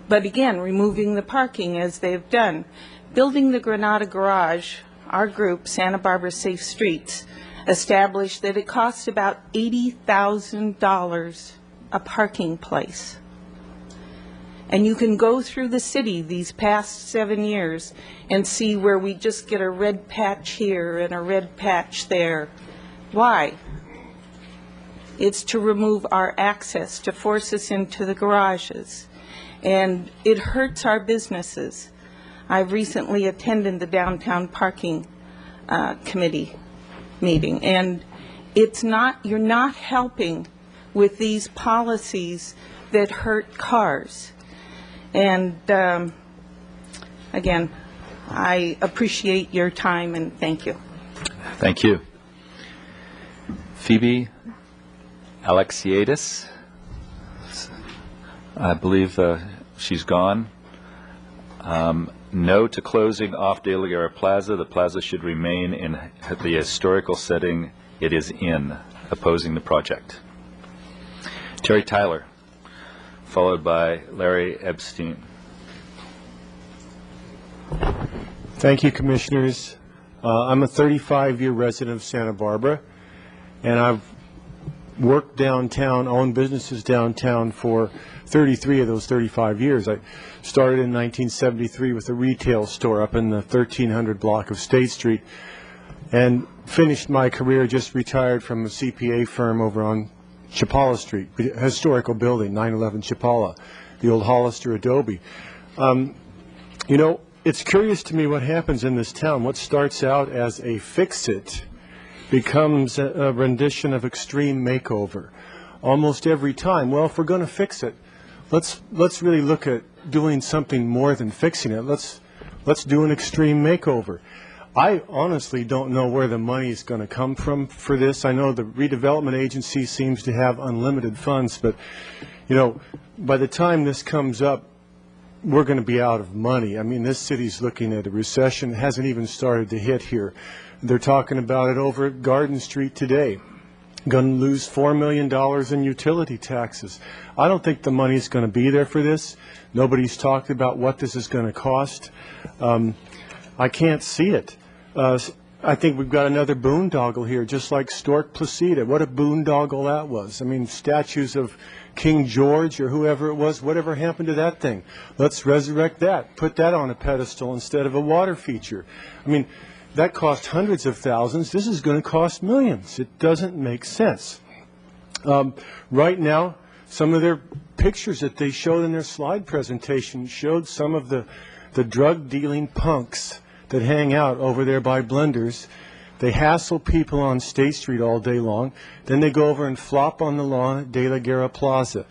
but again, removing the parking as they've done, building the Granada Garage, our group, Santa Barbara Safe Streets, established that it costs about $80,000 a parking place. And you can go through the city these past 7 years and see where we just get a red patch here and a red patch there. Why? It's to remove our access, to force us into the garages. And it hurts our businesses. I've recently attended the downtown parking committee meeting, and you're not helping with these policies that hurt cars. And again, I appreciate your time, and thank you. Thank you. Phoebe Alexiadis, I believe she's gone. No to closing off De La Guerra Plaza. The plaza should remain in the historical setting it is in, opposing the project. Terry Tyler, followed by Larry Epstein. Thank you, Commissioners. I'm a 35-year resident of Santa Barbara, and I've worked downtown, owned businesses downtown for 33 of those 35 years. I started in 1973 with a retail store up in the 1300 block of State Street, and finished my career, just retired from a CPA firm over on Chapala Street, historical building, 911 Chapala, the old Hollister Adobe. You know, it's curious to me what happens in this town. What starts out as a fix-it becomes a rendition of extreme makeover almost every time. Well, if we're going to fix it, let's really look at doing something more than fixing it. Let's do an extreme makeover. I honestly don't know where the money is going to come from for this. I know the redevelopment agency seems to have unlimited funds, but you know, by the time this comes up, we're going to be out of money. I mean, this city's looking at a recession. It hasn't even started to hit here. They're talking about it over at Garden Street today. Going to lose $4 million in utility taxes. I don't think the money's going to be there for this. Nobody's talked about what this is going to cost. I can't see it. I think we've got another boondoggle here, just like Stork Placida. What a boondoggle that was. I mean, statues of King George or whoever it was, whatever happened to that thing? Let's resurrect that, put that on a pedestal instead of a water feature. I mean, that cost hundreds of thousands. This is going to cost millions. It doesn't make sense. Right now, some of their pictures that they showed in their slide presentation showed some of the drug dealing punks that hang out over there by Blunders. They hassle people on State Street all day long. Then they go over and flop on the lawn at De La Guerra Plaza.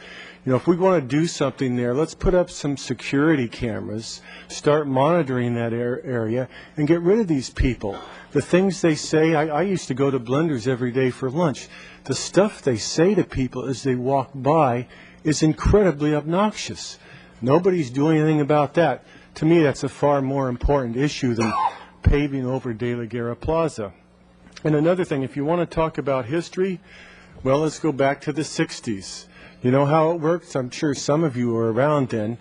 You know, if we want to do something there, let's put up some security cameras, start monitoring that area, and get rid of these people. The things they say, I used to go to Blunders every day for lunch. The stuff they say to people as they walk by is incredibly obnoxious. Nobody's doing anything about that. To me, that's a far more important issue than paving over De La Guerra Plaza. And another thing, if you want to talk about history, well, let's go back to the 60s. You know how it works? I'm sure some of you were around then.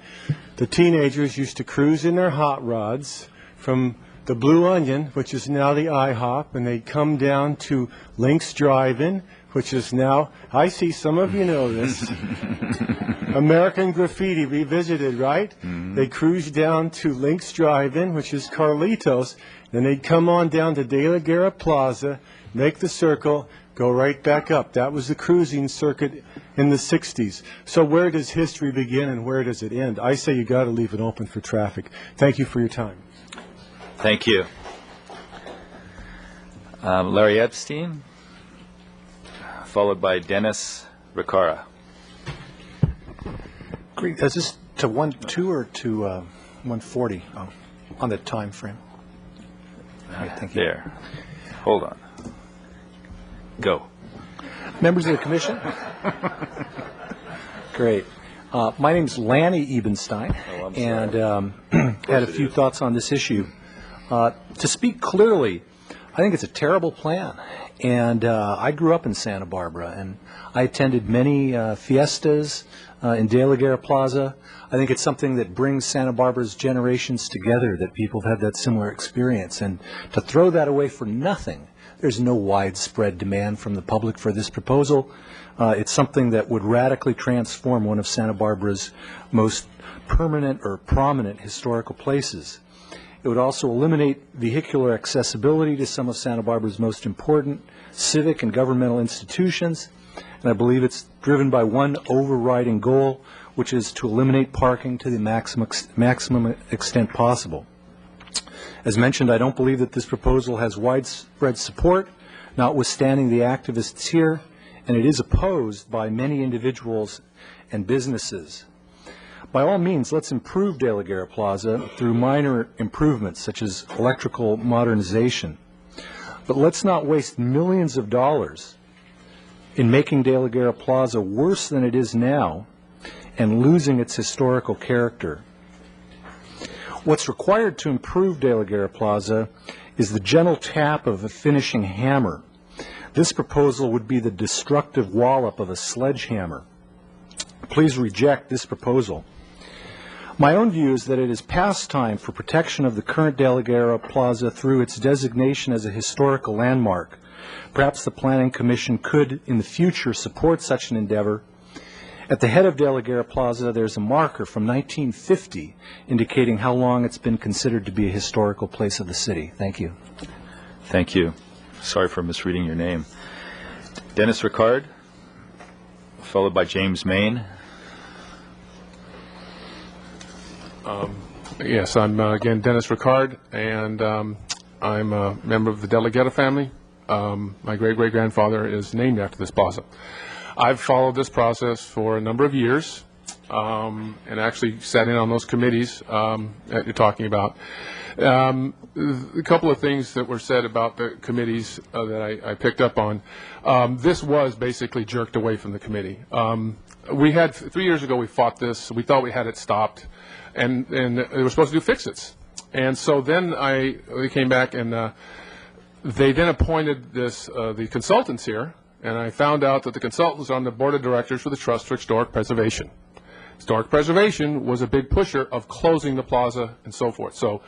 The teenagers used to cruise in their hot rods from the Blue Onion, which is now the IHOP, and they'd come down to Lynx Drive-In, which is now, I see some of you know this, American Graffiti Revisited, right? Mm-hmm. They cruised down to Lynx Drive-In, which is Carlitos, then they'd come on down to De La Guerra Plaza, make the circle, go right back up. That was the cruising circuit in the 60s. So where does history begin and where does it end? I say you got to leave it open for traffic. Thank you for your time. Thank you. Larry Epstein, followed by Dennis Ricara. Great. Is this to 1-2 or to 140 on the time frame? All right, thank you. There. Hold on. Go. Members of the commission. Great. My name's Lanny Ebenstein, and had a few thoughts on this issue. To speak clearly, I think it's a terrible plan. And I grew up in Santa Barbara, and I attended many fiestas in De La Guerra Plaza. I think it's something that brings Santa Barbara's generations together, that people have had that similar experience. And to throw that away for nothing, there's no widespread demand from the public for this proposal. It's something that would radically transform one of Santa Barbara's most permanent or prominent historical places. It would also eliminate vehicular accessibility to some of Santa Barbara's most important civic and governmental institutions, and I believe it's driven by one overriding goal, which is to eliminate parking to the maximum extent possible. As mentioned, I don't believe that this proposal has widespread support, notwithstanding the activists here, and it is opposed by many individuals and businesses. By all means, let's improve De La Guerra Plaza through minor improvements such as electrical modernization. But let's not waste millions of dollars in making De La Guerra Plaza worse than it is now and losing its historical character. What's required to improve De La Guerra Plaza is the gentle tap of a finishing hammer. This proposal would be the destructive wallop of a sledgehammer. Please reject this proposal. My own view is that it is past time for protection of the current De La Guerra Plaza through its designation as a historical landmark. Perhaps the Planning Commission could, in the future, support such an endeavor. At the head of De La Guerra Plaza, there's a marker from 1950 indicating how long it's been considered to be a historical place of the city. Thank you. Thank you. Sorry for misreading your name. Dennis Ricard, followed by James Main. Yes, I'm again Dennis Ricard, and I'm a member of the De La Guerra family. My great-great-grandfather is named after this plaza. I've followed this process for a number of years, and actually sat in on those committees that you're talking about. A couple of things that were said about the committees that I picked up on. This was basically jerked away from the committee. We had 3 years ago we fought this. We thought we had it stopped, and they were supposed to do fix-its. And so then they came back and they then appointed the consultants here, and I found out that the consultants are on the board of directors for the Trust for Historic Preservation. Historic Preservation was a big pusher of closing the plaza and so forth. So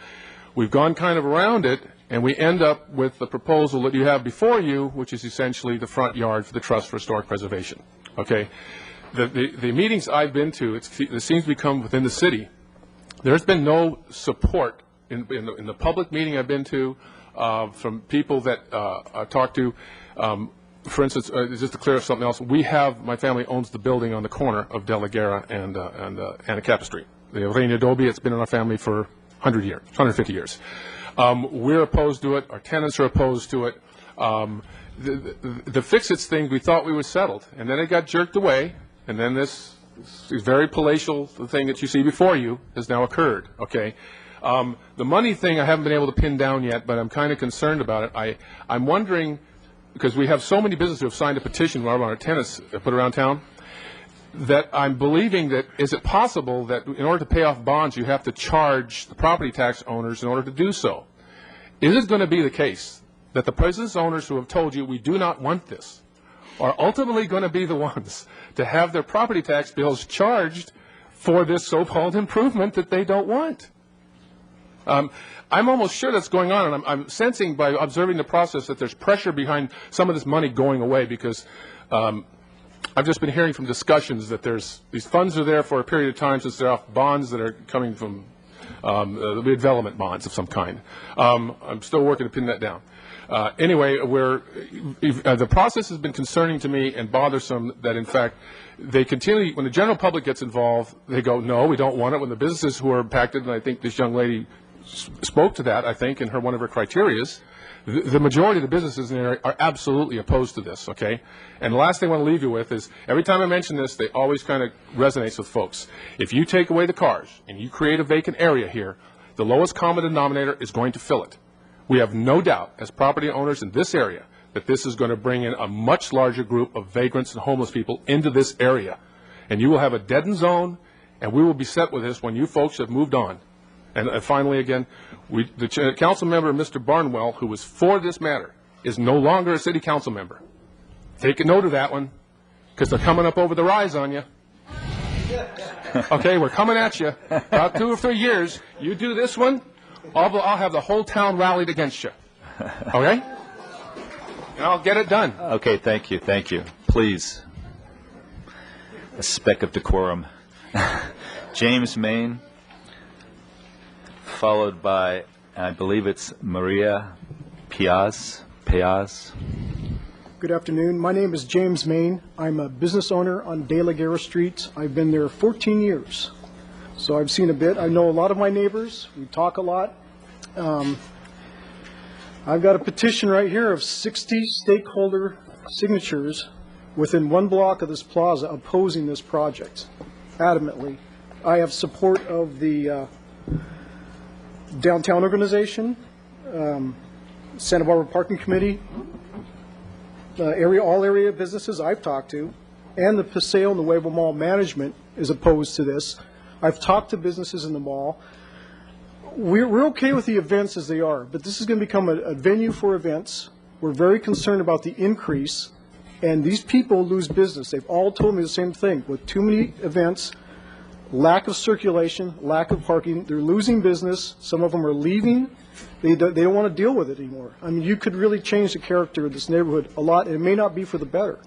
we've gone kind of around it, and we end up with the proposal that you have before you, which is essentially the front yard for the Trust for Historic Preservation. Okay? The meetings I've been to, it seems to become within the city. There's been no support in the public meeting I've been to from people that I talked to. For instance, just to clear up something else, my family owns the building on the corner of De La Guerra and Anacapa Street. The Reina Adobe, it's been in our family for 150 years. We're opposed to it. Our tenants are opposed to it. The fix-its thing, we thought we were settled, and then it got jerked away, and then this very palatial thing that you see before you has now occurred, okay? The money thing I haven't been able to pin down yet, but I'm kind of concerned about it. I'm wondering, because we have so many businesses who have signed a petition, one of our tenants put around town, that I'm believing that, is it possible that in order to pay off bonds, you have to charge the property tax owners in order to do so? Is it going to be the case that the business owners who have told you we do not want this are ultimately going to be the ones to have their property tax bills charged for this so-called improvement that they don't want? I'm almost sure that's going on, and I'm sensing by observing the process that there's pressure behind some of this money going away, because I've just been hearing from discussions that these funds are there for a period of time since they're off bonds that are coming from redevelopment bonds of some kind. I'm still working to pin that down. Anyway, the process has been concerning to me and bothersome that, in fact, they continue, when the general public gets involved, they go, no, we don't want it. When the businesses who are impacted, and I think this young lady spoke to that, I think, in one of her criterias, the majority of the businesses in the area are absolutely opposed to this, okay? And the last thing I want to leave you with is, every time I mention this, they always kind of resonates with folks. If you take away the cars and you create a vacant area here, the lowest common denominator is going to fill it. We have no doubt, as property owners in this area, that this is going to bring in a much larger group of vagrants and homeless people into this area. And you will have a deadened zone, and we will be set with this when you folks have moved on. And finally, again, the council member, Mr. Barnwell, who was for this matter, is no longer a city council member. Take a note of that one, because they're coming up over the rise on you. Okay, we're coming at you. About 2 or 3 years, you do this one, I'll have the whole town rallied against you. Okay? And I'll get it done. Okay, thank you, thank you. Please, a speck of decorum. James Maine, followed by, I believe it's Maria Piaz. Good afternoon. My name is James Maine. I'm a business owner on De La Guerra Street. I've been there 14 years. So I've seen a bit. I know a lot of my neighbors. We talk a lot. I've got a petition right here of 60 stakeholder signatures within 1 block of this plaza opposing this project, adamantly. I have support of the downtown organization, Santa Barbara Parking Committee, all area businesses I've talked to, and the Paseo Nuevo Mall management is opposed to this. I've talked to businesses in the mall. We're okay with the events as they are, but this is going to become a venue for events. We're very concerned about the increase, and these people lose business. They've all told me the same thing. With too many events, lack of circulation, lack of parking, they're losing business. Some of them are leaving. They don't want to deal with it anymore. I mean, you could really change the character of this neighborhood a lot, and it may not be for the better.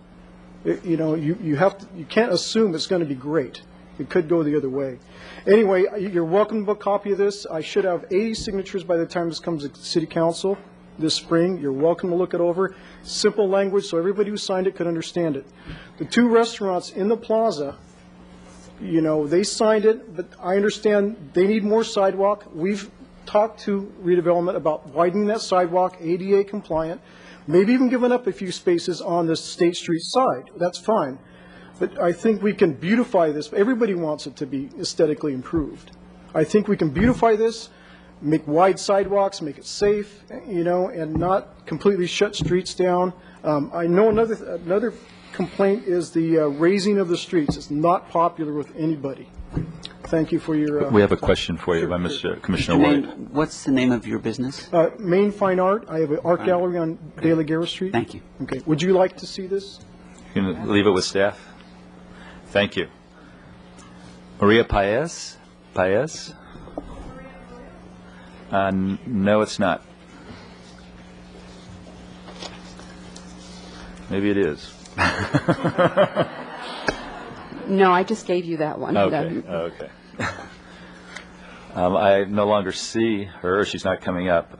You can't assume it's going to be great. It could go the other way. Anyway, you're welcome to a copy of this. I should have 80 signatures by the time this comes to City Council this spring. You're welcome to look it over. Simple language so everybody who signed it could understand it. The 2 restaurants in the plaza, they signed it, but I understand they need more sidewalk. We've talked to redevelopment about widening that sidewalk, ADA compliant, maybe even giving up a few spaces on the State Street side. That's fine. But I think we can beautify this. Everybody wants it to be aesthetically improved. I think we can beautify this, make wide sidewalks, make it safe, and not completely shut streets down. I know another complaint is the raising of the streets. It's not popular with anybody. Thank you for your... we have a question for you by Mr. Commissioner White. What's the name of your business? Maine Fine Art. I have an art gallery on De La Guerra Street. Thank you. Okay. Would you like to see this? You can leave it with staff. Thank you. Maria Paez? No, it's not. Maybe it is. No, I just gave you that one. Okay. I no longer see her. She's not coming up.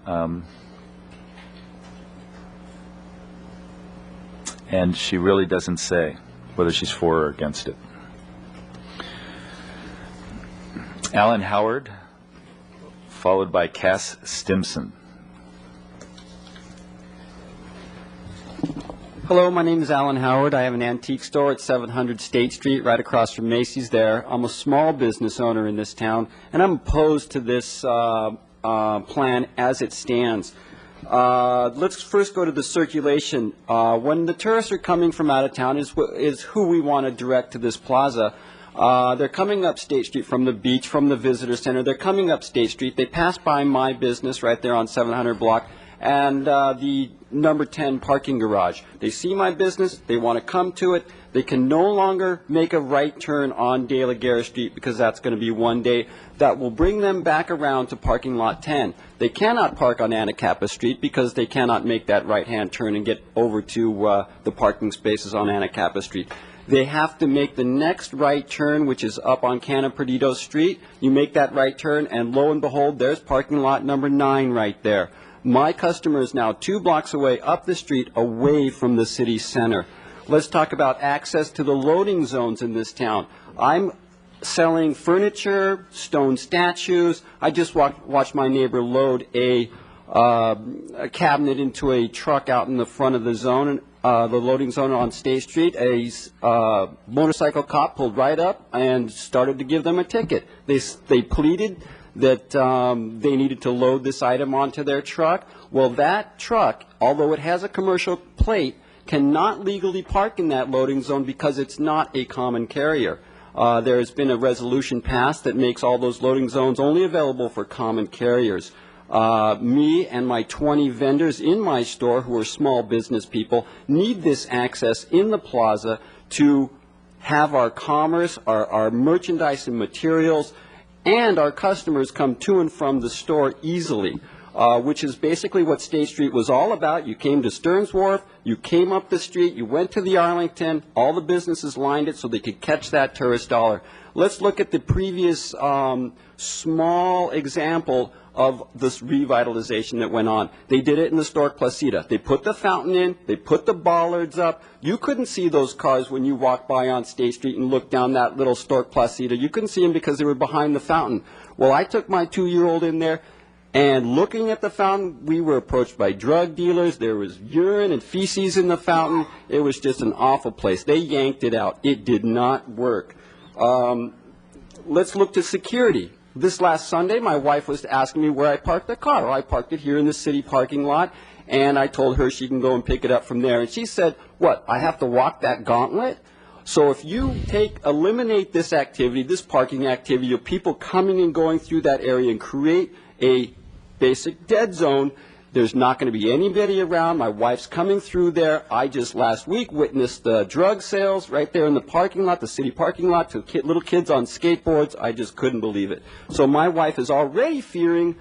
And she really doesn't say whether she's for or against it. Alan Howard, followed by Cass Stimson. Hello, my name is Alan Howard. I have an antique store at 700 State Street, right across from Macy's there. I'm a small business owner in this town, and I'm opposed to this plan as it stands. Let's first go to the circulation. When the tourists are coming from out of town is who we want to direct to this plaza. They're coming up State Street from the beach, from the visitor center. They're coming up State Street. They pass by my business right there on 700 block and the number 10 parking garage. They see my business. They want to come to it. They can no longer make a right turn on De La Guerra Street because that's going to be one day. That will bring them back around to parking lot 10. They cannot park on Anacapa Street because they cannot make that right-hand turn and get over to the parking spaces on Anacapa Street. They have to make the next right turn, which is up on Cana Perdido Street. You make that right turn, and lo and behold, there's parking lot number 9 right there. My customer is now 2 blocks away up the street, away from the city center. Let's talk about access to the loading zones in this town. I'm selling furniture, stone statues. I just watched my neighbor load a cabinet into a truck out in the front of the zone, the loading zone on State Street. A motorcycle cop pulled right up and started to give them a ticket. They pleaded that they needed to load this item onto their truck. Well, that truck, although it has a commercial plate, cannot legally park in that loading zone because it's not a common carrier. There has been a resolution passed that makes all those loading zones only available for common carriers. Me and my 20 vendors in my store, who are small business people, need this access in the plaza to have our commerce, our merchandise and materials, and our customers come to and from the store easily, which is basically what State Street was all about. You came to Stearns Wharf, you came up the street, you went to the Arlington, all the businesses lined it so they could catch that tourist dollar. Let's look at the previous small example of this revitalization that went on. They did it in the Stork Placida. They put the fountain in, they put the bollards up. You couldn't see those cars when you walked by on State Street and looked down that little Stork Placida. You couldn't see them because they were behind the fountain. Well, I took my 2-year-old in there, and looking at the fountain, we were approached by drug dealers. There was urine and feces in the fountain. It was just an awful place. They yanked it out. It did not work. Let's look to security. This last Sunday, my wife was asking me where I parked the car. Well, I parked it here in the city parking lot, and I told her she can go and pick it up from there. And she said, what, I have to walk that gauntlet? So if you eliminate this activity, this parking activity of people coming and going through that area and create a basic dead zone, there's not going to be anybody around. My wife's coming through there. I just last week witnessed the drug sales right there in the parking lot, the city parking lot, to little kids on skateboards. I just couldn't believe it. So my wife is already fearing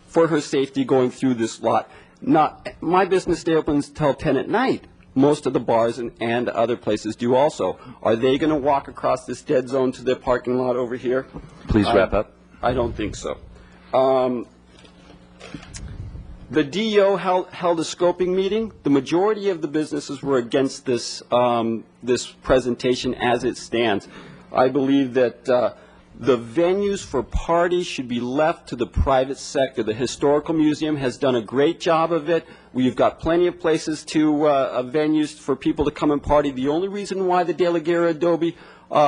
for her safety going through this lot. My business day opens till 10 at night. Most of the bars and other places do also. Are they going to walk across this dead zone to their parking lot over here? Please wrap up. I don't think so. The DO held a scoping meeting. The majority of the businesses were against this presentation as it stands. I believe that the venues for parties should be left to the private sector. The Historical Museum has done a great job of it. We've got plenty of places venues for people to come and party. The only reason why the De La Guerra Adobe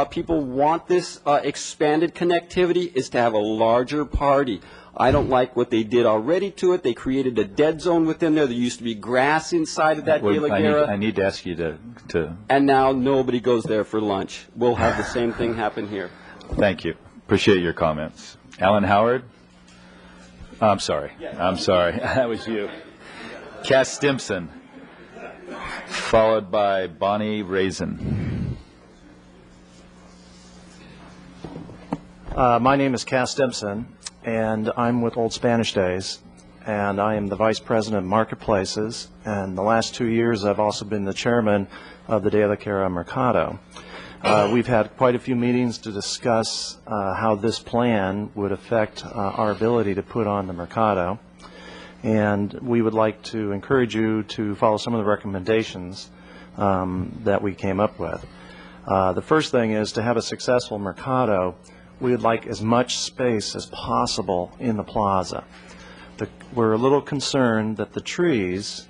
people want this expanded connectivity is to have a larger party. I don't like what they did already to it. They created a dead zone within there. There used to be grass inside of that De La Guerra. I need to ask you to... And now nobody goes there for lunch. We'll have the same thing happen here. Thank you. Appreciate your comments. Alan Howard? I'm sorry. I'm sorry. That was you. Cass Stimson, followed by Bonnie Raisin. My name is Cass Stimson, and I'm with Old Spanish Days, and I am the Vice President of Marketplaces, and the last 2 years I've also been the Chairman of the De La Guerra Mercado. We've had quite a few meetings to discuss how this plan would affect our ability to put on the Mercado, and we would like to encourage you to follow some of the recommendations that we came up with. The first thing is to have a successful Mercado. we would like as much space as possible in the plaza. We're a little concerned that the trees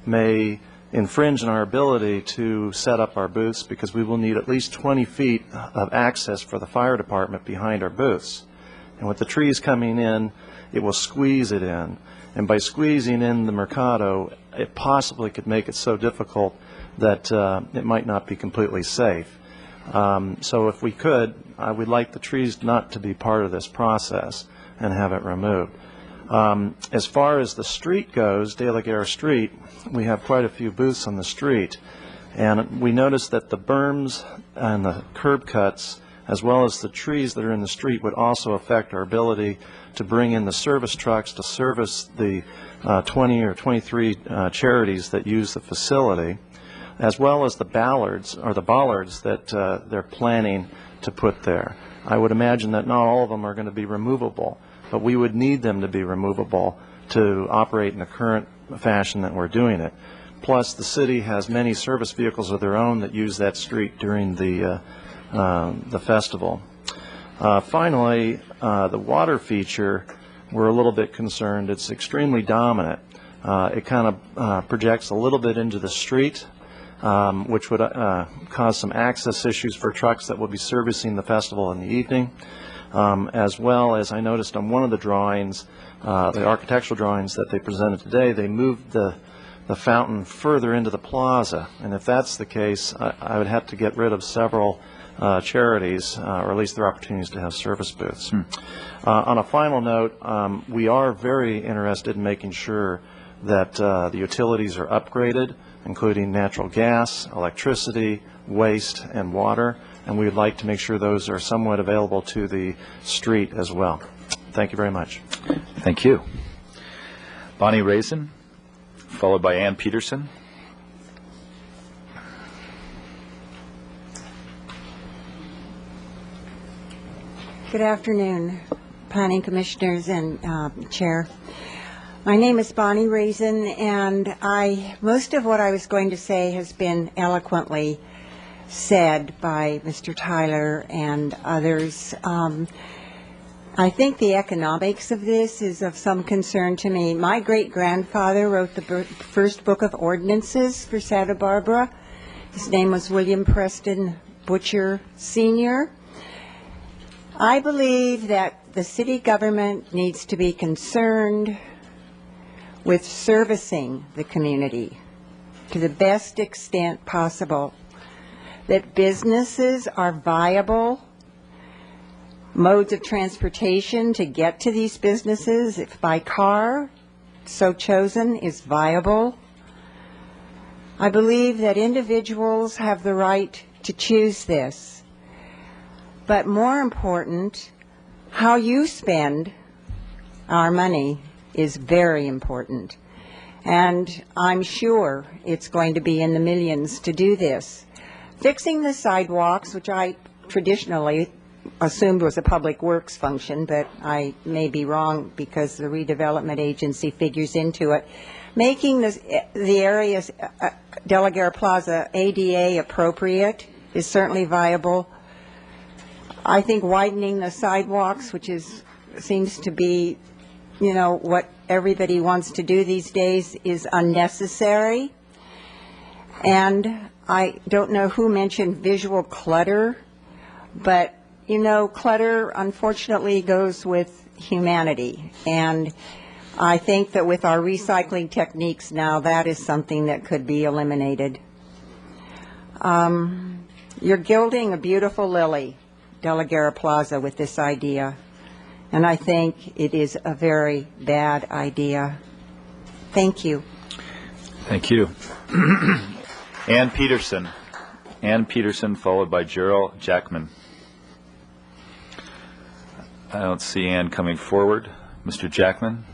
may infringe on our ability to set up our booths because we will need at least 20 feet of access for the fire department behind our booths. And with the trees coming in, it will squeeze it in. And by squeezing in the Mercado, it possibly could make it so difficult that it might not be completely safe. So if we could, I would like the trees not to be part of this process and have it removed. As far as the street goes, De La Guerra Street, we have quite a few booths on the street. And we noticed that the berms and the curb cuts, as well as the trees that are in the street, would also affect our ability to bring in the service trucks to service the 20 or 23 charities that use the facility, as well as the bollards that they're planning to put there. I would imagine that not all of them are going to be removable, but we would need them to be removable to operate in the current fashion that we're doing it. Plus, the city has many service vehicles of their own that use that street during the festival. Finally, the water feature, we're a little bit concerned. It's extremely dominant. It kind of projects a little bit into the street, which would cause some access issues for trucks that will be servicing the festival in the evening. As well as I noticed on one of the drawings, the architectural drawings that they presented today, they moved the fountain further into the plaza. And if that's the case, I would have to get rid of several charities, or at least their opportunities to have service booths. On a final note, we are very interested in making sure that the utilities are upgraded, including natural gas, electricity, waste, and water, and we would like to make sure those are somewhat available to the street as well. Thank you very much. Thank you. Bonnie Raisin, followed by Ann Peterson. Good afternoon, Planning Commissioners and Chair. My name is Bonnie Raisin, and most of what I was going to say has been eloquently said by Mr. Tyler and others. I think the economics of this is of some concern to me. My great-grandfather wrote the first book of ordinances for Santa Barbara. His name was William Preston Butcher Sr. I believe that the city government needs to be concerned with servicing the community to the best extent possible, that businesses are viable modes of transportation to get to these businesses, if by car, so chosen, is viable. I believe that individuals have the right to choose this. But more important, how you spend our money is very important. And I'm sure it's going to be in the millions to do this. Fixing the sidewalks, which I traditionally assumed was a public works function, but I may be wrong because the redevelopment agency figures into it. Making the areas, De La Guerra Plaza, ADA appropriate is certainly viable. I think widening the sidewalks, which seems to be, what everybody wants to do these days, is unnecessary. And I don't know who mentioned visual clutter, but clutter unfortunately goes with humanity. And I think that with our recycling techniques now, that is something that could be eliminated. You're gilding a beautiful lily, De La Guerra Plaza, with this idea. And I think it is a very bad idea. Thank you. Thank you. Ann Peterson. Ann Peterson, followed by Gerald Jackman. I don't see Ann coming forward. Mr. Jackman?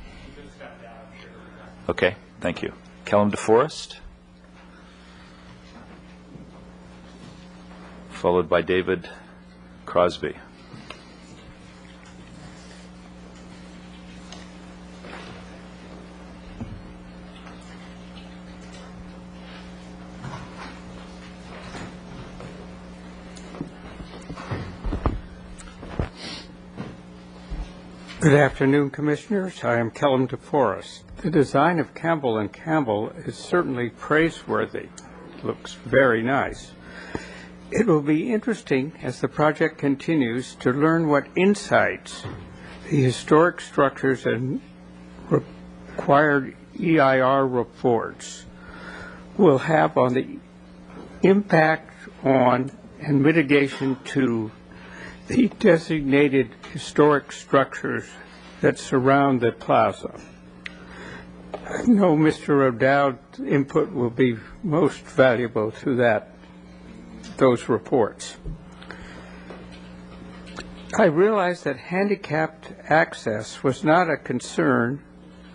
Okay, thank you. Kellum DeForest, followed by David Crosby. Good afternoon, Commissioners. I am Kellum DeForest. The design of Campbell & Campbell is certainly praiseworthy. Looks very nice. It will be interesting as the project continues to learn what insights the historic structures and required EIR reports will have on the impact on and mitigation to the designated historic structures that surround the plaza. I know Mr. O'Dowd's input will be most valuable to those reports. I realize that handicapped access was not a concern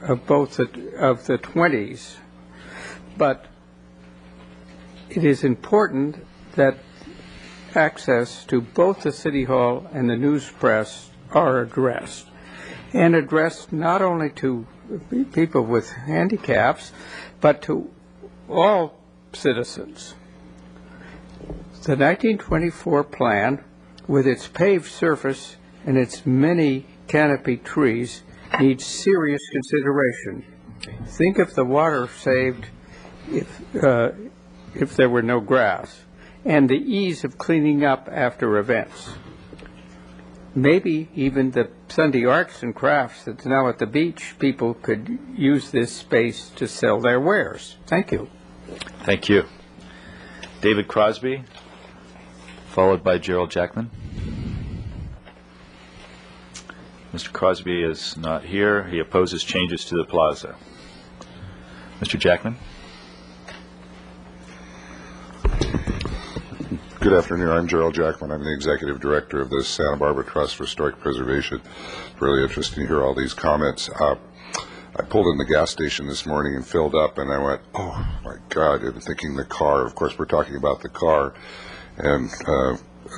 of both the 20s, but it is important that access to both the City Hall and the news press are addressed, and addressed not only to people with handicaps, but to all citizens. The 1924 plan, with its paved surface and its many canopy trees, needs serious consideration. Think of the water saved if there were no grass, and the ease of cleaning up after events. Maybe even the Sunday arts and crafts that's now at the beach, people could use this space to sell their wares. Thank you. Thank you. David Crosby, followed by Gerald Jackman. Mr. Crosby is not here. He opposes changes to the plaza. Mr. Jackman. Good afternoon. I'm Gerald Jackman. I'm the Executive Director of the Santa Barbara Trust for Historic Preservation. It's really interesting to hear all these comments. I pulled in the gas station this morning and filled up, and I went, oh, my God, I'm thinking the car. Of course, we're talking about the car, and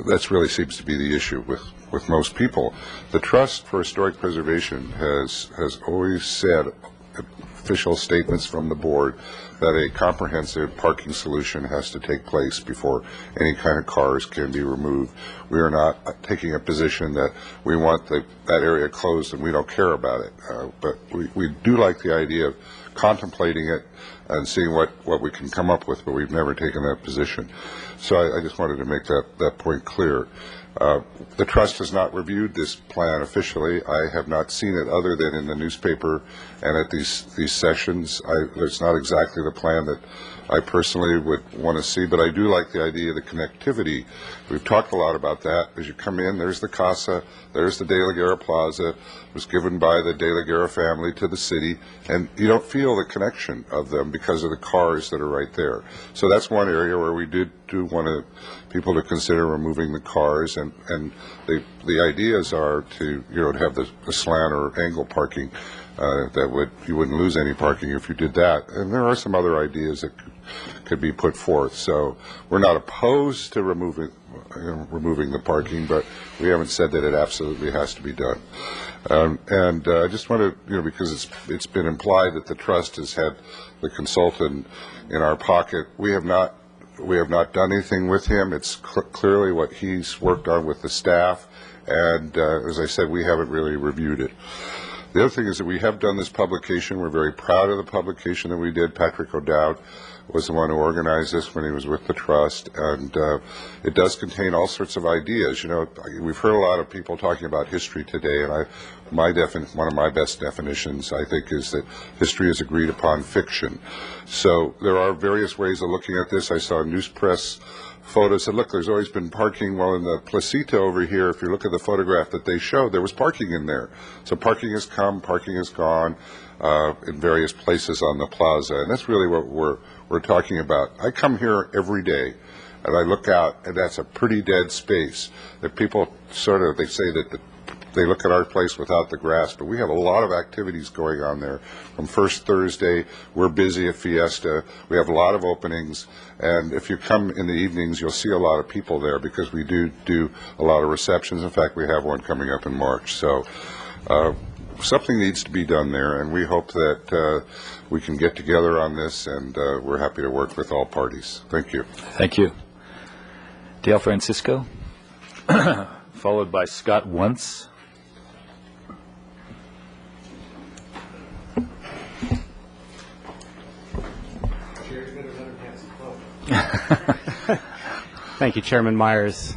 that really seems to be the issue with most people. The Trust for Historic Preservation has always said, official statements from the board, that a comprehensive parking solution has to take place before any kind of cars can be removed. We are not taking a position that we want that area closed and we don't care about it. But we do like the idea of contemplating it and seeing what we can come up with, but we've never taken that position. So I just wanted to make that point clear. The Trust has not reviewed this plan officially. I have not seen it other than in the newspaper and at these sessions. It's not exactly the plan that I personally would want to see, but I do like the idea of the connectivity. We've talked a lot about that. As you come in, there's the Casa, there's the De La Guerra Plaza. It was given by the De La Guerra family to the city, and you don't feel the connection of them because of the cars that are right there. So that's one area where we do want people to consider removing the cars, and the ideas are to have the slant or angle parking. You wouldn't lose any parking if you did that. And there are some other ideas that could be put forth. So we're not opposed to removing the parking, but we haven't said that it absolutely has to be done. And I just want to, because it's been implied that the Trust has had the consultant in our pocket. We have not done anything with him. It's clearly what he's worked on with the staff, and as I said, we haven't really reviewed it. The other thing is that we have done this publication. We're very proud of the publication that we did. Patrick O'Dowd was the one who organized this when he was with the Trust, and it does contain all sorts of ideas. We've heard a lot of people talking about history today, and one of my best definitions, I think, is that history is agreed upon fiction. So there are various ways of looking at this. I saw news press photos said, look, there's always been parking. Well, in the Placita over here, if you look at the photograph that they showed, there was parking in there. So parking has come, parking has gone in various places on the plaza, and that's really what we're talking about. I come here every day, and I look out, and that's a pretty dead space. That people they say that they look at our place without the grass, but we have a lot of activities going on there. From First Thursday, we're busy at Fiesta. We have a lot of openings, and if you come in the evenings, you'll see a lot of people there because we do a lot of receptions. In fact, we have one coming up in March. So something needs to be done there, and we hope that we can get together on this, and we're happy to work with all parties. Thank you. Thank you. Dale Francisco, followed by Scott Once. Thank you, Chairman Myers.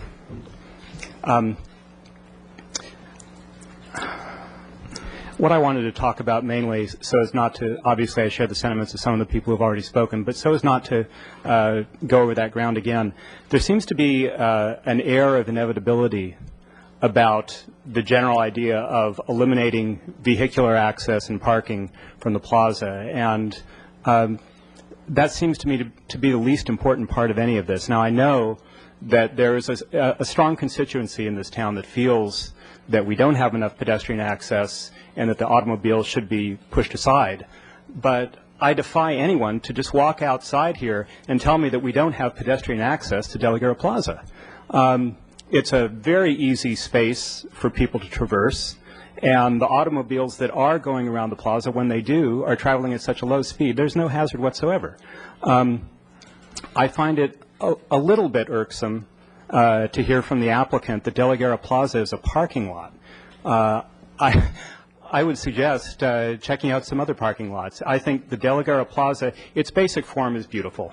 What I wanted to talk about mainly, so as not to, obviously I share the sentiments of some of the people who have already spoken, but so as not to go over that ground again, there seems to be an air of inevitability about the general idea of eliminating vehicular access and parking from the plaza, and that seems to me to be the least important part of any of this. Now, I know that there is a strong constituency in this town that feels that we don't have enough pedestrian access and that the automobile should be pushed aside. But I defy anyone to just walk outside here and tell me that we don't have pedestrian access to De La Guerra Plaza. It's a very easy space for people to traverse, and the automobiles that are going around the plaza, when they do, are traveling at such a low speed. There's no hazard whatsoever. I find it a little bit irksome to hear from the applicant that De La Guerra Plaza is a parking lot. I would suggest checking out some other parking lots. I think the De La Guerra Plaza, its basic form is beautiful.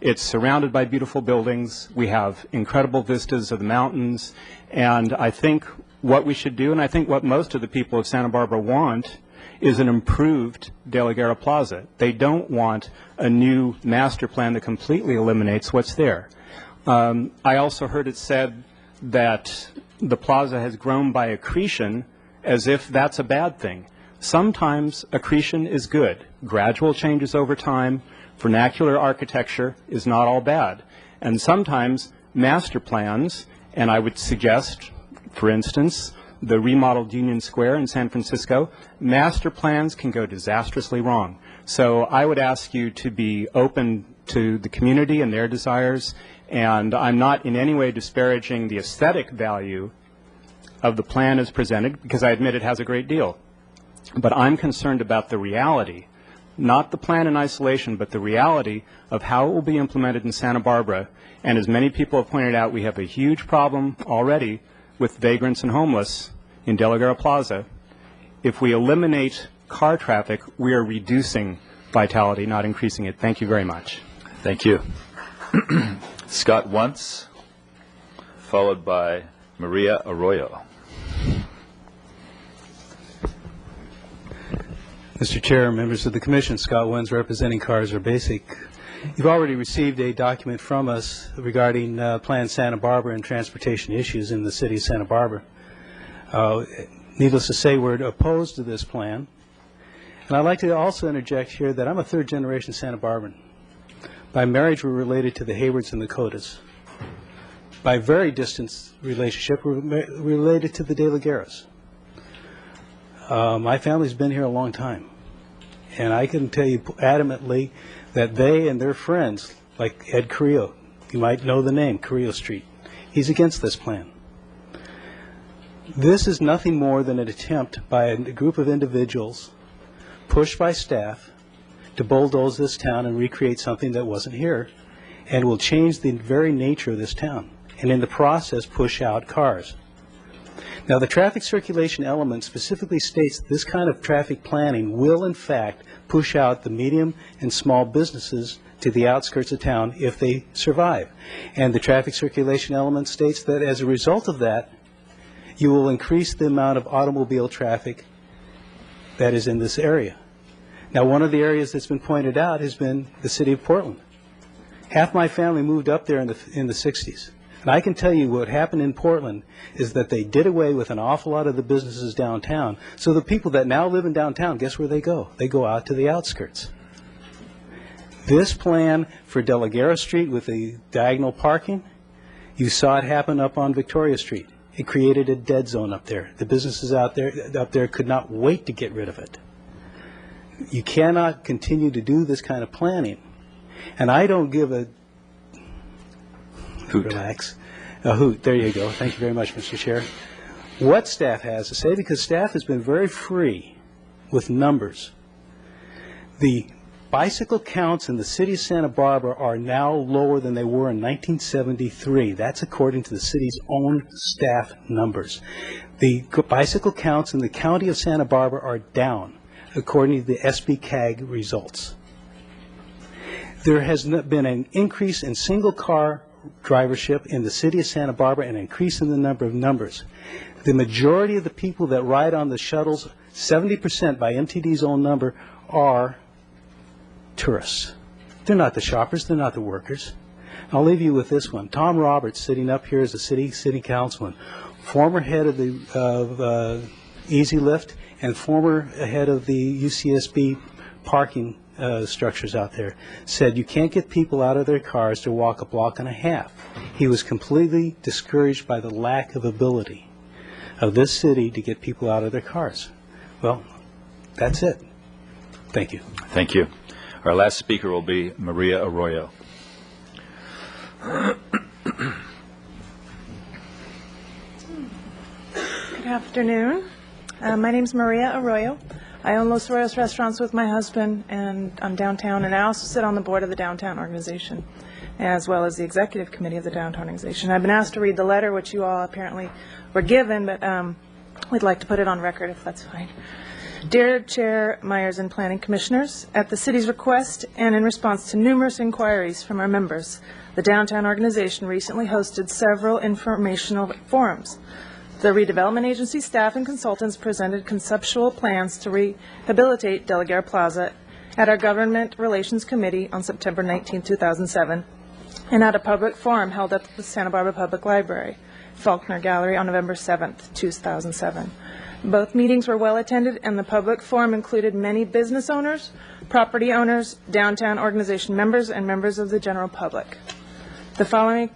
It's surrounded by beautiful buildings. We have incredible vistas of the mountains. And I think what we should do, and I think what most of the people of Santa Barbara want, is an improved De La Guerra Plaza. They don't want a new master plan that completely eliminates what's there. I also heard it said that the plaza has grown by accretion, as if that's a bad thing. Sometimes accretion is good. Gradual changes over time, vernacular architecture is not all bad. And sometimes master plans, and I would suggest, for instance, the remodeled Union Square in San Francisco, master plans can go disastrously wrong. So I would ask you to be open to the community and their desires, and I'm not in any way disparaging the aesthetic value of the plan as presented, because I admit it has a great deal. But I'm concerned about the reality, not the plan in isolation, but the reality of how it will be implemented in Santa Barbara. And as many people have pointed out, we have a huge problem already with vagrants and homeless in De La Guerra Plaza. If we eliminate car traffic, we are reducing vitality, not increasing it. Thank you very much. Thank you. Scott Wentz, followed by Maria Arroyo. Mr. Chair, members of the Commission, Scott Wentz representing Cars Are Basic. You've already received a document from us regarding Plan Santa Barbara and transportation issues in the city of Santa Barbara. Needless to say, we're opposed to this plan. And I'd like to also interject here that I'm a third-generation Santa Barbaran. By marriage, we're related to the Haywards and the Codas. By very distant relationship, we're related to the De La Guerras. My family's been here a long time, and I can tell you adamantly that they and their friends, like Ed Carrillo, you might know the name, Carrillo Street, he's against this plan. This is nothing more than an attempt by a group of individuals, pushed by staff, to bulldoze this town and recreate something that wasn't here, and will change the very nature of this town, and in the process push out cars. Now, the traffic circulation element specifically states that this kind of traffic planning will, in fact, push out the medium and small businesses to the outskirts of town if they survive. And the traffic circulation element states that as a result of that, you will increase the amount of automobile traffic that is in this area. Now, one of the areas that's been pointed out has been the city of Portland. Half my family moved up there in the 60s. And I can tell you what happened in Portland is that they did away with an awful lot of the businesses downtown. So the people that now live in downtown, guess where they go? They go out to the outskirts. This plan for De La Guerra Street with the diagonal parking, you saw it happen up on Victoria Street. It created a dead zone up there. The businesses up there could not wait to get rid of it. You cannot continue to do this kind of planning. And I don't give a hoot. Relax. A hoot. There you go. Thank you very much, Mr. Chair. What staff has to say, because staff has been very free with numbers. The bicycle counts in the city of Santa Barbara are now lower than they were in 1973. That's according to the city's own staff numbers. The bicycle counts in the county of Santa Barbara are down, according to the SBCAG results. There has been an increase in single-car drivership in the city of Santa Barbara and an increase in the number of numbers. The majority of the people that ride on the shuttles, 70% by MTD's own number, are tourists. They're not the shoppers. They're not the workers. I'll leave you with this one. Tom Roberts, sitting up here as a city councilman, former head of the Easy Lift and former head of the UCSB parking structures out there, said you can't get people out of their cars to walk a block and a half. He was completely discouraged by the lack of ability of this city to get people out of their cars. Well, that's it. Thank you. Thank you. Our last speaker will be Maria Arroyo. Good afternoon. My name is Maria Arroyo. I own Los Arroyos Restaurants with my husband, and I'm downtown, and I also sit on the board of the downtown organization, as well as the executive committee of the downtown organization. I've been asked to read the letter, which you all apparently were given, but we'd like to put it on record if that's fine. Dear Chair Myers and Planning Commissioners, at the city's request and in response to numerous inquiries from our members, the downtown organization recently hosted several informational forums. The redevelopment agency staff and consultants presented conceptual plans to rehabilitate De La Guerra Plaza at our Government Relations Committee on September 19, 2007, and at a public forum held at the Santa Barbara Public Library, Faulkner Gallery, on November 7, 2007. Both meetings were well attended, and the public forum included many business owners, property owners, downtown organization members, and members of the general public. The following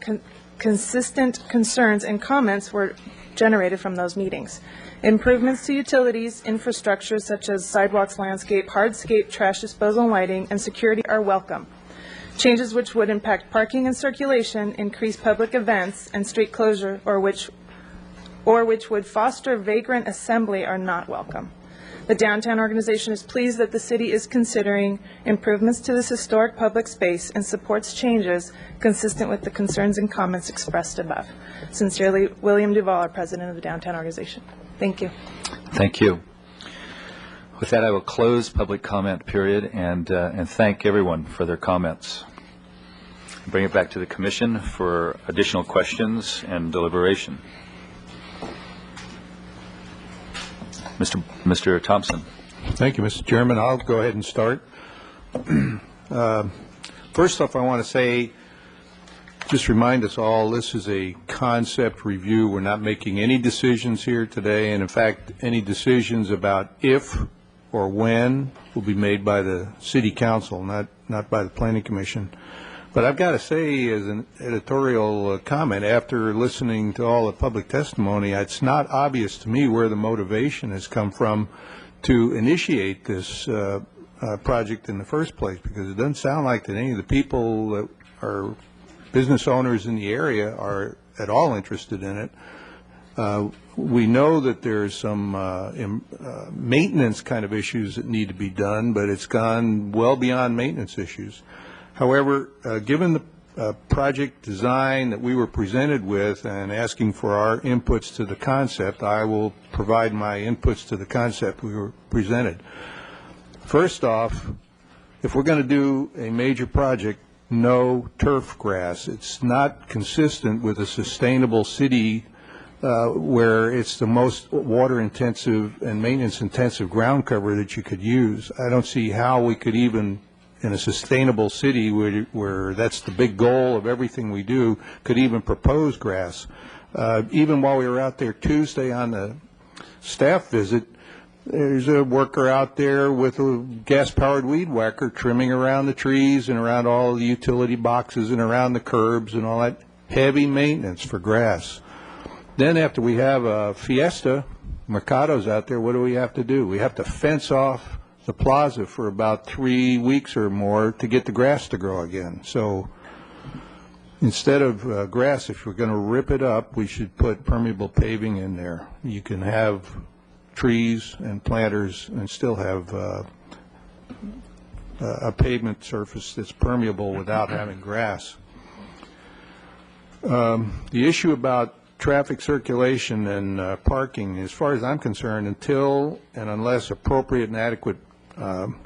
consistent concerns and comments were generated from those meetings. Improvements to utilities, infrastructure such as sidewalks, landscape, hardscape, trash disposal, lighting, and security are welcome. Changes which would impact parking and circulation, increase public events, and street closure, or which would foster vagrant assembly are not welcome. The downtown organization is pleased that the city is considering improvements to this historic public space and supports changes consistent with the concerns and comments expressed above. Sincerely, William Duval, our president of the downtown organization. Thank you. Thank you. With that, I will close public comment period and thank everyone for their comments. Bring it back to the commission for additional questions and deliberation. Mr. Thompson. Thank you, Mr. Chairman. I'll go ahead and start. First off, I want to say, just remind us all, this is a concept review. We're not making any decisions here today, and in fact, any decisions about if or when will be made by the City Council, not by the Planning Commission. But I've got to say, as an editorial comment, after listening to all the public testimony, it's not obvious to me where the motivation has come from to initiate this project in the first place, because it doesn't sound like that any of the people that are business owners in the area are at all interested in it. We know that there's some maintenance kind of issues that need to be done, but it's gone well beyond maintenance issues. However, given the project design that we were presented with and asking for our inputs to the concept, I will provide my inputs to the concept we were presented. First off, if we're going to do a major project, no turf grass. It's not consistent with a sustainable city where it's the most water-intensive and maintenance-intensive ground cover that you could use. I don't see how we could even, in a sustainable city where that's the big goal of everything we do, could even propose grass. Even while we were out there Tuesday on the staff visit, there's a worker out there with a gas-powered weed whacker trimming around the trees and around all the utility boxes and around the curbs and all that heavy maintenance for grass. Then after we have a fiesta, Mercado's out there, what do we have to do? We have to fence off the plaza for about 3 weeks or more to get the grass to grow again. So instead of grass, if we're going to rip it up, we should put permeable paving in there. You can have trees and planters and still have a pavement surface that's permeable without having grass. The issue about traffic circulation and parking, as far as I'm concerned, until and unless appropriate and adequate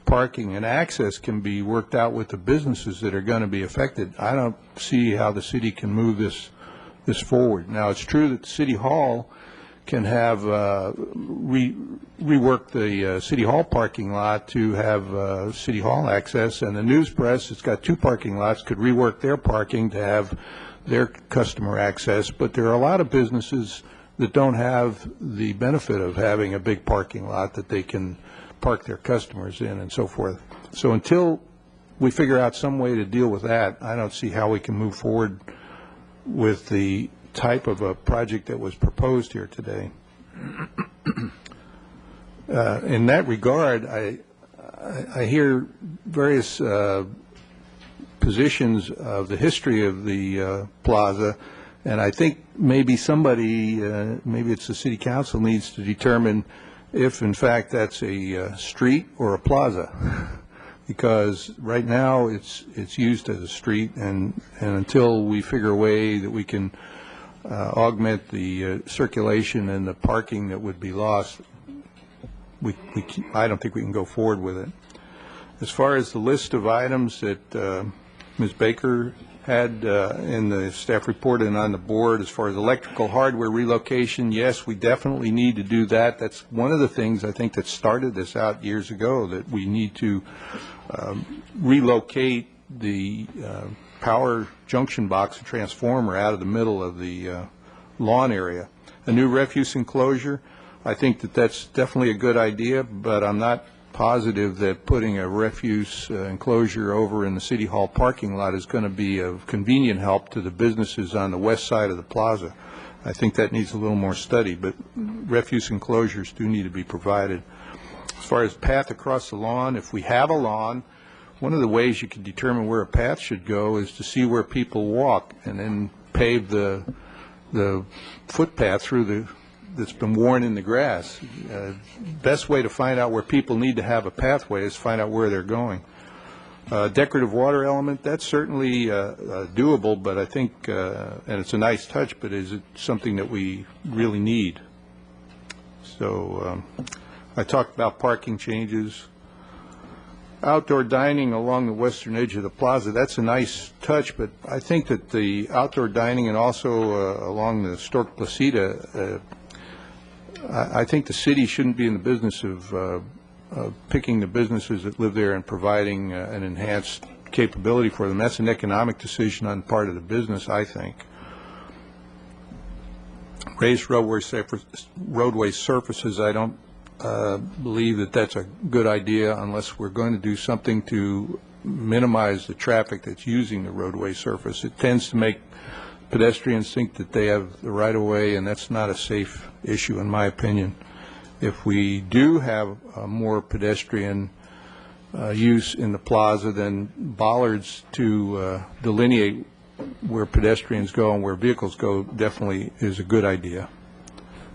parking and access can be worked out with the businesses that are going to be affected, I don't see how the city can move this forward. Now, it's true that the City Hall can have rework the City Hall parking lot to have City Hall access, and the news press, it's got 2 parking lots, could rework their parking to have their customer access, but there are a lot of businesses that don't have the benefit of having a big parking lot that they can park their customers in and so forth. So until we figure out some way to deal with that, I don't see how we can move forward with the type of a project that was proposed here today. In that regard, I hear various positions of the history of the plaza, and I think maybe somebody, maybe it's the city council, needs to determine if in fact that's a street or a plaza, because right now it's used as a street, and until we figure a way that we can augment the circulation and the parking that would be lost, I don't think we can go forward with it. As far as the list of items that Ms. Baker had in the staff report and on the board, as far as electrical hardware relocation, yes, we definitely need to do that. That's one of the things I think that started this out years ago, that we need to relocate the power junction box, a transformer, out of the middle of the lawn area. A new refuse enclosure, I think that that's definitely a good idea, but I'm not positive that putting a refuse enclosure over in the City Hall parking lot is going to be of convenient help to the businesses on the west side of the plaza. I think that needs a little more study, but refuse enclosures do need to be provided. As far as path across the lawn, if we have a lawn, one of the ways you can determine where a path should go is to see where people walk and then pave the footpath through that's been worn in the grass. Best way to find out where people need to have a pathway is find out where they're going. Decorative water element, that's certainly doable, but I think, and it's a nice touch, but is it something that we really need? So I talked about parking changes. Outdoor dining along the western edge of the plaza, that's a nice touch, but I think that the outdoor dining and also along the Stork Placida, I think the city shouldn't be in the business of picking the businesses that live there and providing an enhanced capability for them. That's an economic decision on the part of the business, I think. Raised roadway surfaces, I don't believe that that's a good idea unless we're going to do something to minimize the traffic that's using the roadway surface. It tends to make pedestrians think that they have the right of way, and that's not a safe issue in my opinion. If we do have more pedestrian use in the plaza, then bollards to delineate where pedestrians go and where vehicles go definitely is a good idea.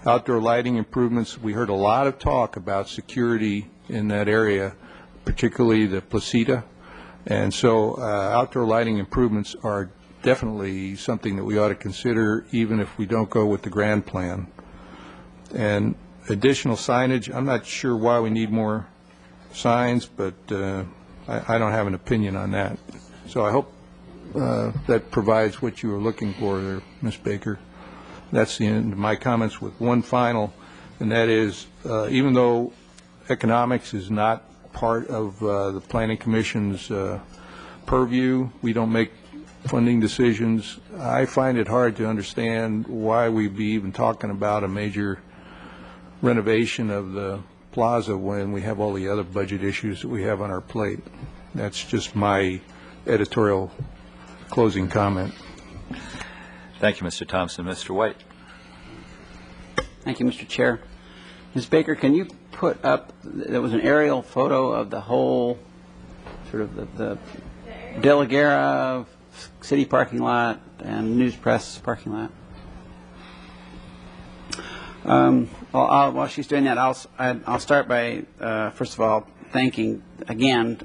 Outdoor lighting improvements, we heard a lot of talk about security in that area, particularly the Placida, and so outdoor lighting improvements are definitely something that we ought to consider even if we don't go with the grand plan. And additional signage, I'm not sure why we need more signs, but I don't have an opinion on that. So I hope that provides what you were looking for there, Ms. Baker. That's the end of my comments, with one final, and that is, even though economics is not part of the Planning Commission's purview, we don't make funding decisions, I find it hard to understand why we'd be even talking about a major renovation of the plaza when we have all the other budget issues that we have on our plate. That's just my editorial closing comment. Thank you, Mr. Thompson. Mr. White. Thank you, Mr. Chair. Ms. Baker, can you put up, there was an aerial photo of the whole, sort of the De La Guerra city parking lot and News Press parking lot? While she's doing that, I'll start by, first of all, thanking again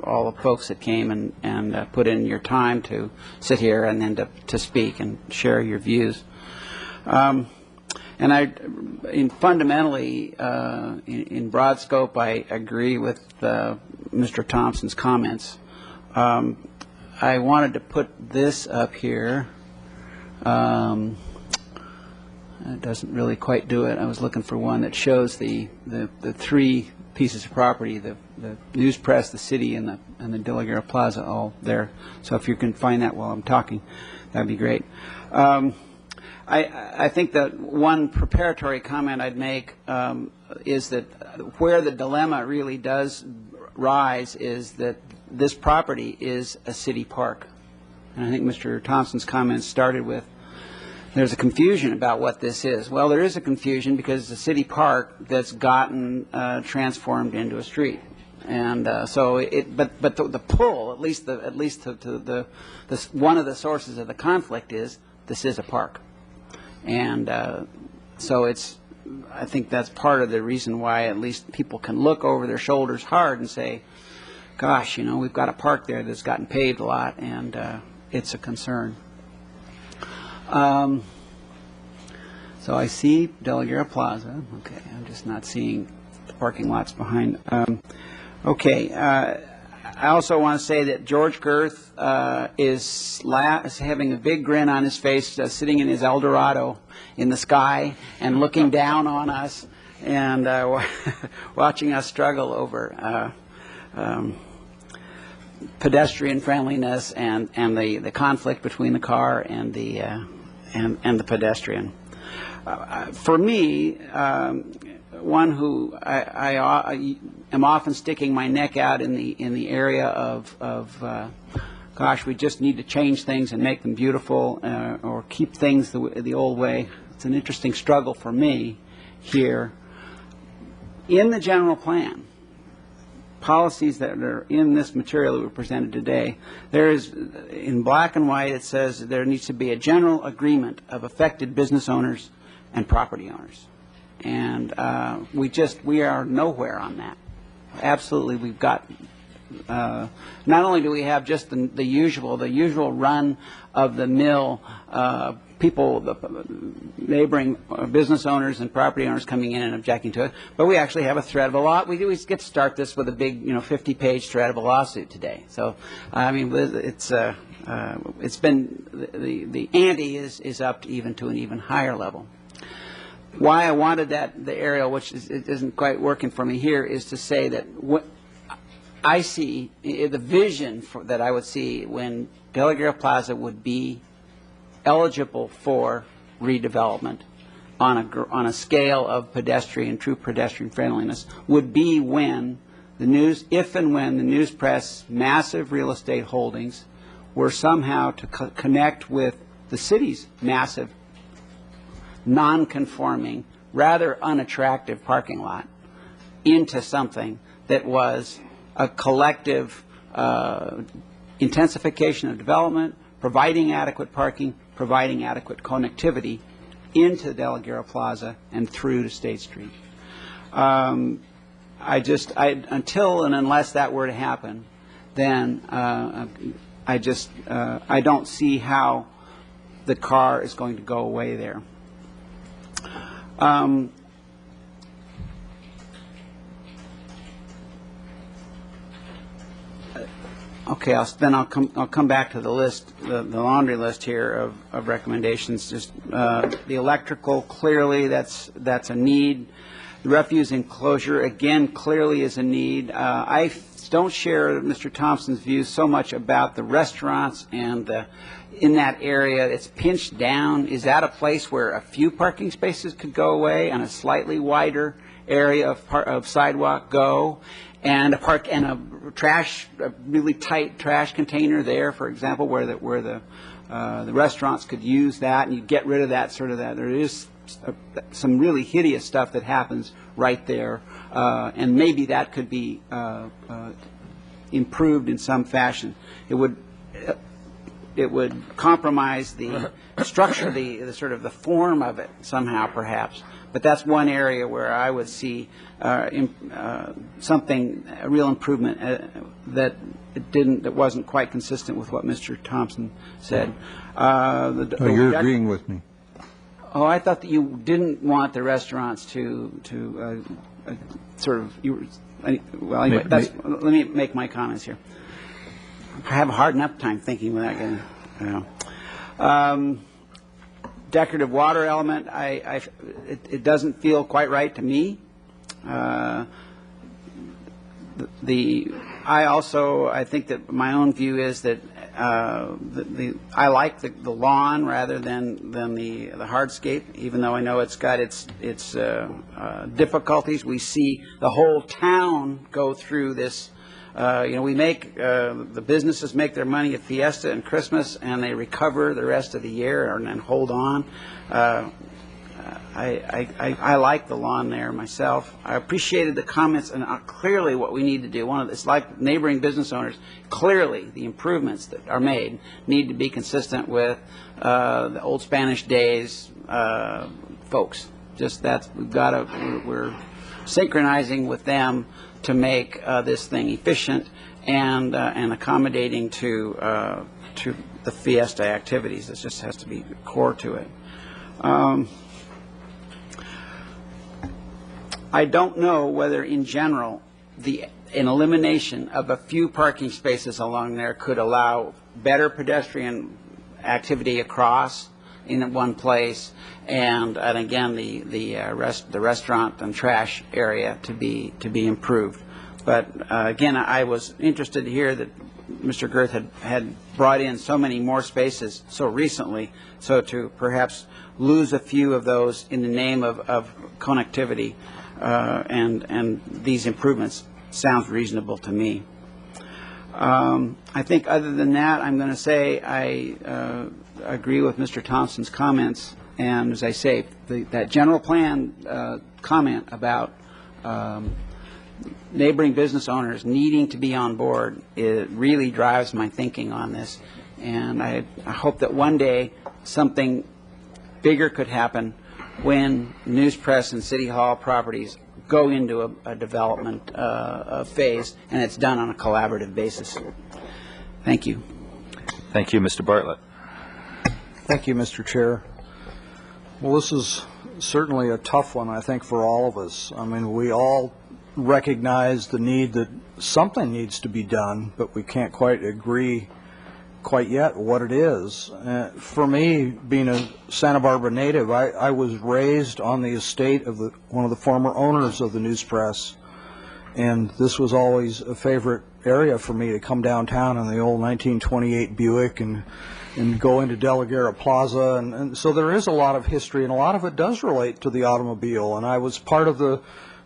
all the folks that came and put in your time to sit here and then to speak and share your views. fundamentally, in broad scope, I agree with Mr. Thompson's comments. I wanted to put this up here. It doesn't really quite do it. I was looking for one that shows the three pieces of property, the news press, the city, and the De La Guerra Plaza, all there. So if you can find that while I'm talking, that'd be great. I think that one preparatory comment I'd make is that where the dilemma really does rise is that this property is a city park. And I think Mr. Thompson's comments started with, there's a confusion about what this is. Well, there is a confusion because it's a city park that's gotten transformed into a street. And but the pull, at least the one of the sources of the conflict is this is a park. And so I think that's part of the reason why at least people can look over their shoulders hard and say, gosh, we've got a park there that's gotten paved a lot, and it's a concern. So I see De La Guerra Plaza. Okay, I'm just not seeing the parking lots behind. Okay, I also want to say that George Girth is having a big grin on his face, sitting in his Eldorado in the sky and looking down on us and watching us struggle over pedestrian friendliness and the conflict between the car and the pedestrian. For me, one who I am often sticking my neck out in the area of gosh, we just need to change things and make them beautiful or keep things the old way. It's an interesting struggle for me here. In the general plan, policies that are in this material that we presented today, there is, in black and white, it says there needs to be a general agreement of affected business owners and property owners. And we are nowhere on that. Absolutely, we've got, not only do we have just the usual run of the mill people, the neighboring business owners and property owners coming in and objecting to it, but we actually have a threat of a lot. We get to start this with a big, 50-page threat of a lawsuit today. So, I mean, it's been the ante is up even to an even higher level. Why I wanted the aerial, which isn't quite working for me here, is to say that what I see, the vision that I would see when De La Guerra Plaza would be eligible for redevelopment on a scale of true pedestrian friendliness would be when if and when the news press massive real estate holdings were somehow to connect with the city's massive non-conforming, rather unattractive parking lot into something that was a collective intensification of development, providing adequate parking, providing adequate connectivity into De La Guerra Plaza and through to State Street. Until and unless that were to happen, then I don't see how the car is going to go away there. Okay, I'll come back to the list, the laundry list here of recommendations. Just the electrical, clearly that's a need. The refuse enclosure, again, clearly is a need. I don't share Mr. Thompson's views so much about the restaurants and in that area. It's pinched down. Is that a place where a few parking spaces could go away and a slightly wider area of sidewalk go? And a really tight trash container there, for example, where the restaurants could use that, and you get rid of that There is some really hideous stuff that happens right there, and maybe that could be improved in some fashion. It would compromise the structure, the sort of the form of it somehow, perhaps. But that's one area where I would see a real improvement that wasn't quite consistent with what Mr. Thompson said. You're agreeing with me. Oh, I thought that you didn't want the restaurants to sort of, well, anyway, let me make my comments here. I have a hard enough time thinking without getting, decorative water element, it doesn't feel quite right to me. I think that my own view is that I like the lawn rather than the hardscape, even though I know it's got its difficulties. We see the whole town go through this. We make the businesses make their money at Fiesta and Christmas, and they recover the rest of the year and hold on. I like the lawn there myself. I appreciated the comments and clearly what we need to do. It's like neighboring business owners. Clearly, the improvements that are made need to be consistent with the old Spanish days folks. Just we're synchronizing with them to make this thing efficient and accommodating to the Fiesta activities. It just has to be core to it. I don't know whether, in general, an elimination of a few parking spaces along there could allow better pedestrian activity across in one place, and again the restaurant and trash area to be improved. But again, I was interested to hear that Mr. Girth had brought in so many more spaces so recently, so to perhaps lose a few of those in the name of connectivity. And these improvements sounds reasonable to me. I think other than that, I'm going to say I agree with Mr. Thompson's comments, and as I say, that general plan comment about neighboring business owners needing to be on board, it really drives my thinking on this, and I hope that one day something bigger could happen when News Press and City Hall properties go into a development phase, and it's done on a collaborative basis. Thank you. Thank you, Mr. Bartlett. Thank you, Mr. Chair. Well, this is certainly a tough one, I think, for all of us. I mean, we all recognize the need that something needs to be done, but we can't quite agree quite yet what it is. For me, being a Santa Barbara native, I was raised on the estate of one of the former owners of the News Press, and this was always a favorite area for me to come downtown in the old 1928 Buick and go into De La Guerra Plaza, and so there is a lot of history, and a lot of it does relate to the automobile, and I was part of the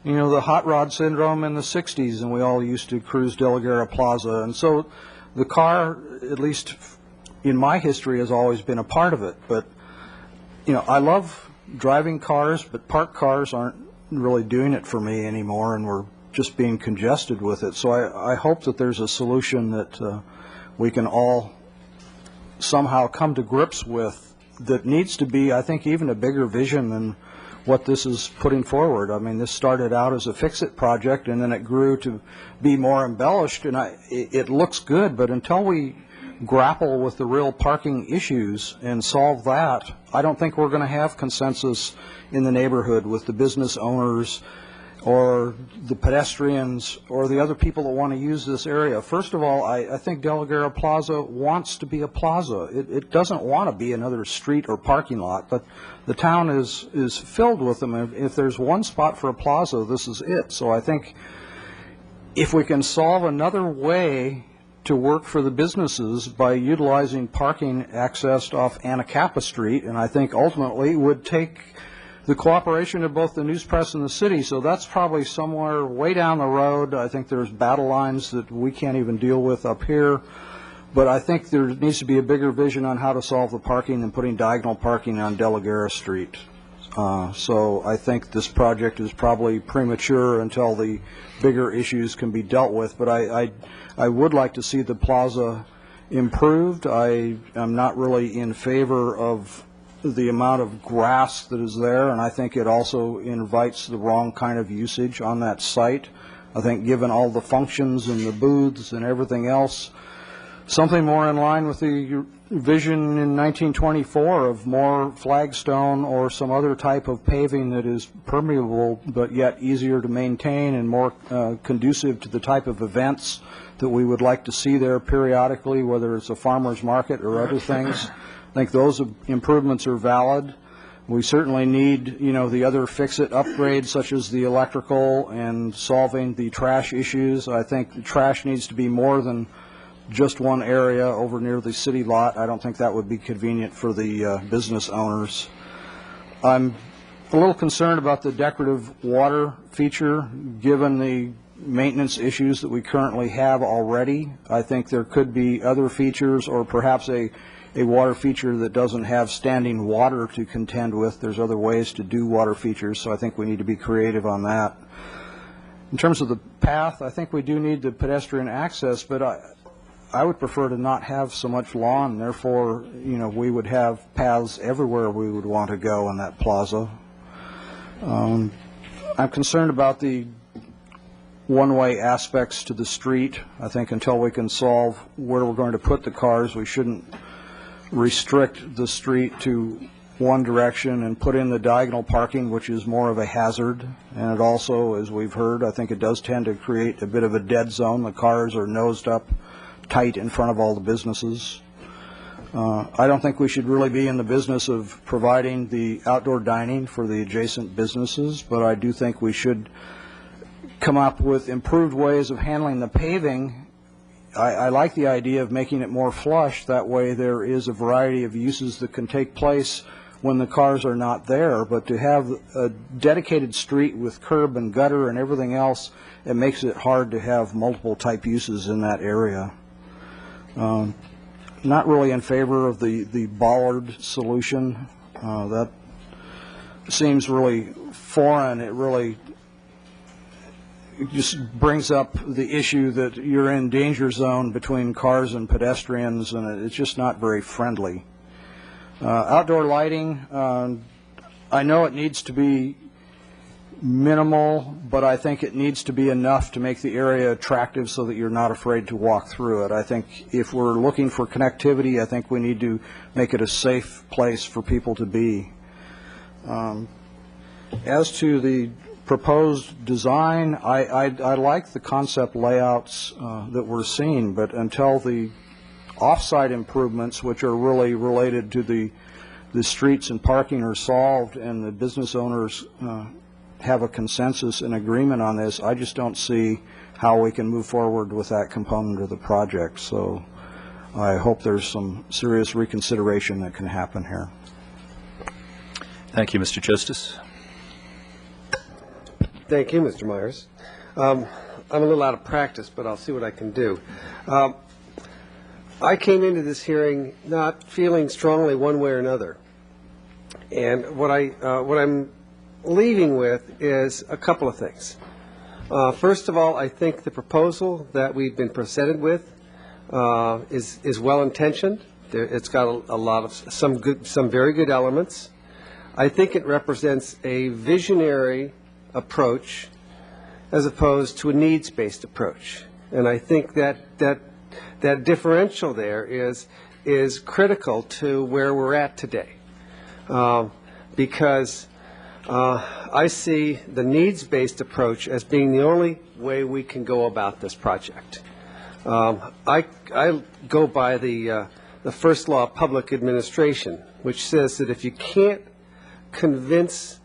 hot rod syndrome in the 60s, and we all used to cruise De La Guerra Plaza, and so the car, at least in my history, has always been a part of it. But, I love driving cars, but parked cars aren't really doing it for me anymore, and we're just being congested with it. So I hope that there's a solution that we can all somehow come to grips with that needs to be, I think, even a bigger vision than what this is putting forward. I mean, this started out as a fix-it project, and then it grew to be more embellished, and it looks good, but until we grapple with the real parking issues and solve that, I don't think we're going to have consensus in the neighborhood with the business owners or the pedestrians or the other people that want to use this area. First of all, I think De La Guerra Plaza wants to be a plaza. It doesn't want to be another street or parking lot, but the town is filled with them. If there's one spot for a plaza, this is it. So I think if we can solve another way to work for the businesses by utilizing parking accessed off Anacapa Street, and I think ultimately would take the cooperation of both the News Press and the city, so that's probably somewhere way down the road. I think there's battle lines that we can't even deal with up here, but I think there needs to be a bigger vision on how to solve the parking than putting diagonal parking on De La Guerra Street. So I think this project is probably premature until the bigger issues can be dealt with, but I would like to see the plaza improved. I am not really in favor of the amount of grass that is there, and I think it also invites the wrong kind of usage on that site. I think given all the functions and the booths and everything else, something more in line with the vision in 1924 of more flagstone or some other type of paving that is permeable but yet easier to maintain and more conducive to the type of events that we would like to see there periodically, whether it's a farmer's market or other things. I think those improvements are valid. We certainly need, the other fix-it upgrades such as the electrical and solving the trash issues. I think the trash needs to be more than just one area over near the city lot. I don't think that would be convenient for the business owners. I'm a little concerned about the decorative water feature, given the maintenance issues that we currently have already. I think there could be other features, or perhaps a water feature that doesn't have standing water to contend with. There's other ways to do water features, so I think we need to be creative on that. In terms of the path, I think we do need the pedestrian access, but I would prefer to not have so much lawn. Therefore, we would have paths everywhere we would want to go in that plaza. I'm concerned about the one-way aspects to the street. I think until we can solve where we're going to put the cars, we shouldn't restrict the street to one direction and put in the diagonal parking, which is more of a hazard. And it also, as we've heard, I think it does tend to create a bit of a dead zone. The cars are nosed up tight in front of all the businesses. I don't think we should really be in the business of providing the outdoor dining for the adjacent businesses, but I do think we should come up with improved ways of handling the paving. I like the idea of making it more flush. That way there is a variety of uses that can take place when the cars are not there. But to have a dedicated street with curb and gutter and everything else, it makes it hard to have multiple type uses in that area. Not really in favor of the bollard solution. That seems really foreign. It just brings up the issue that you're in danger zone between cars and pedestrians, and it's just not very friendly. Outdoor lighting, I know it needs to be minimal, but I think it needs to be enough to make the area attractive so that you're not afraid to walk through it. I think if we're looking for connectivity, I think we need to make it a safe place for people to be. As to the proposed design, I like the concept layouts that we're seeing, but until the off-site improvements, which are really related to the streets and parking, are solved and the business owners have a consensus and agreement on this, I just don't see how we can move forward with that component of the project. So I hope there's some serious reconsideration that can happen here. Thank you, Mr. Justice. Thank you, Mr. Myers. I'm a little out of practice, but I'll see what I can do. I came into this hearing not feeling strongly one way or another. And what I'm leaving with is a couple of things. First of all, I think the proposal that we've been presented with is well-intentioned. It's got a lot of some very good elements. I think it represents a visionary approach as opposed to a needs-based approach. And I think that differential there is critical to where we're at today. Because I see the needs-based approach as being the only way we can go about this project. I go by the first law of public administration, which says that if you can't convince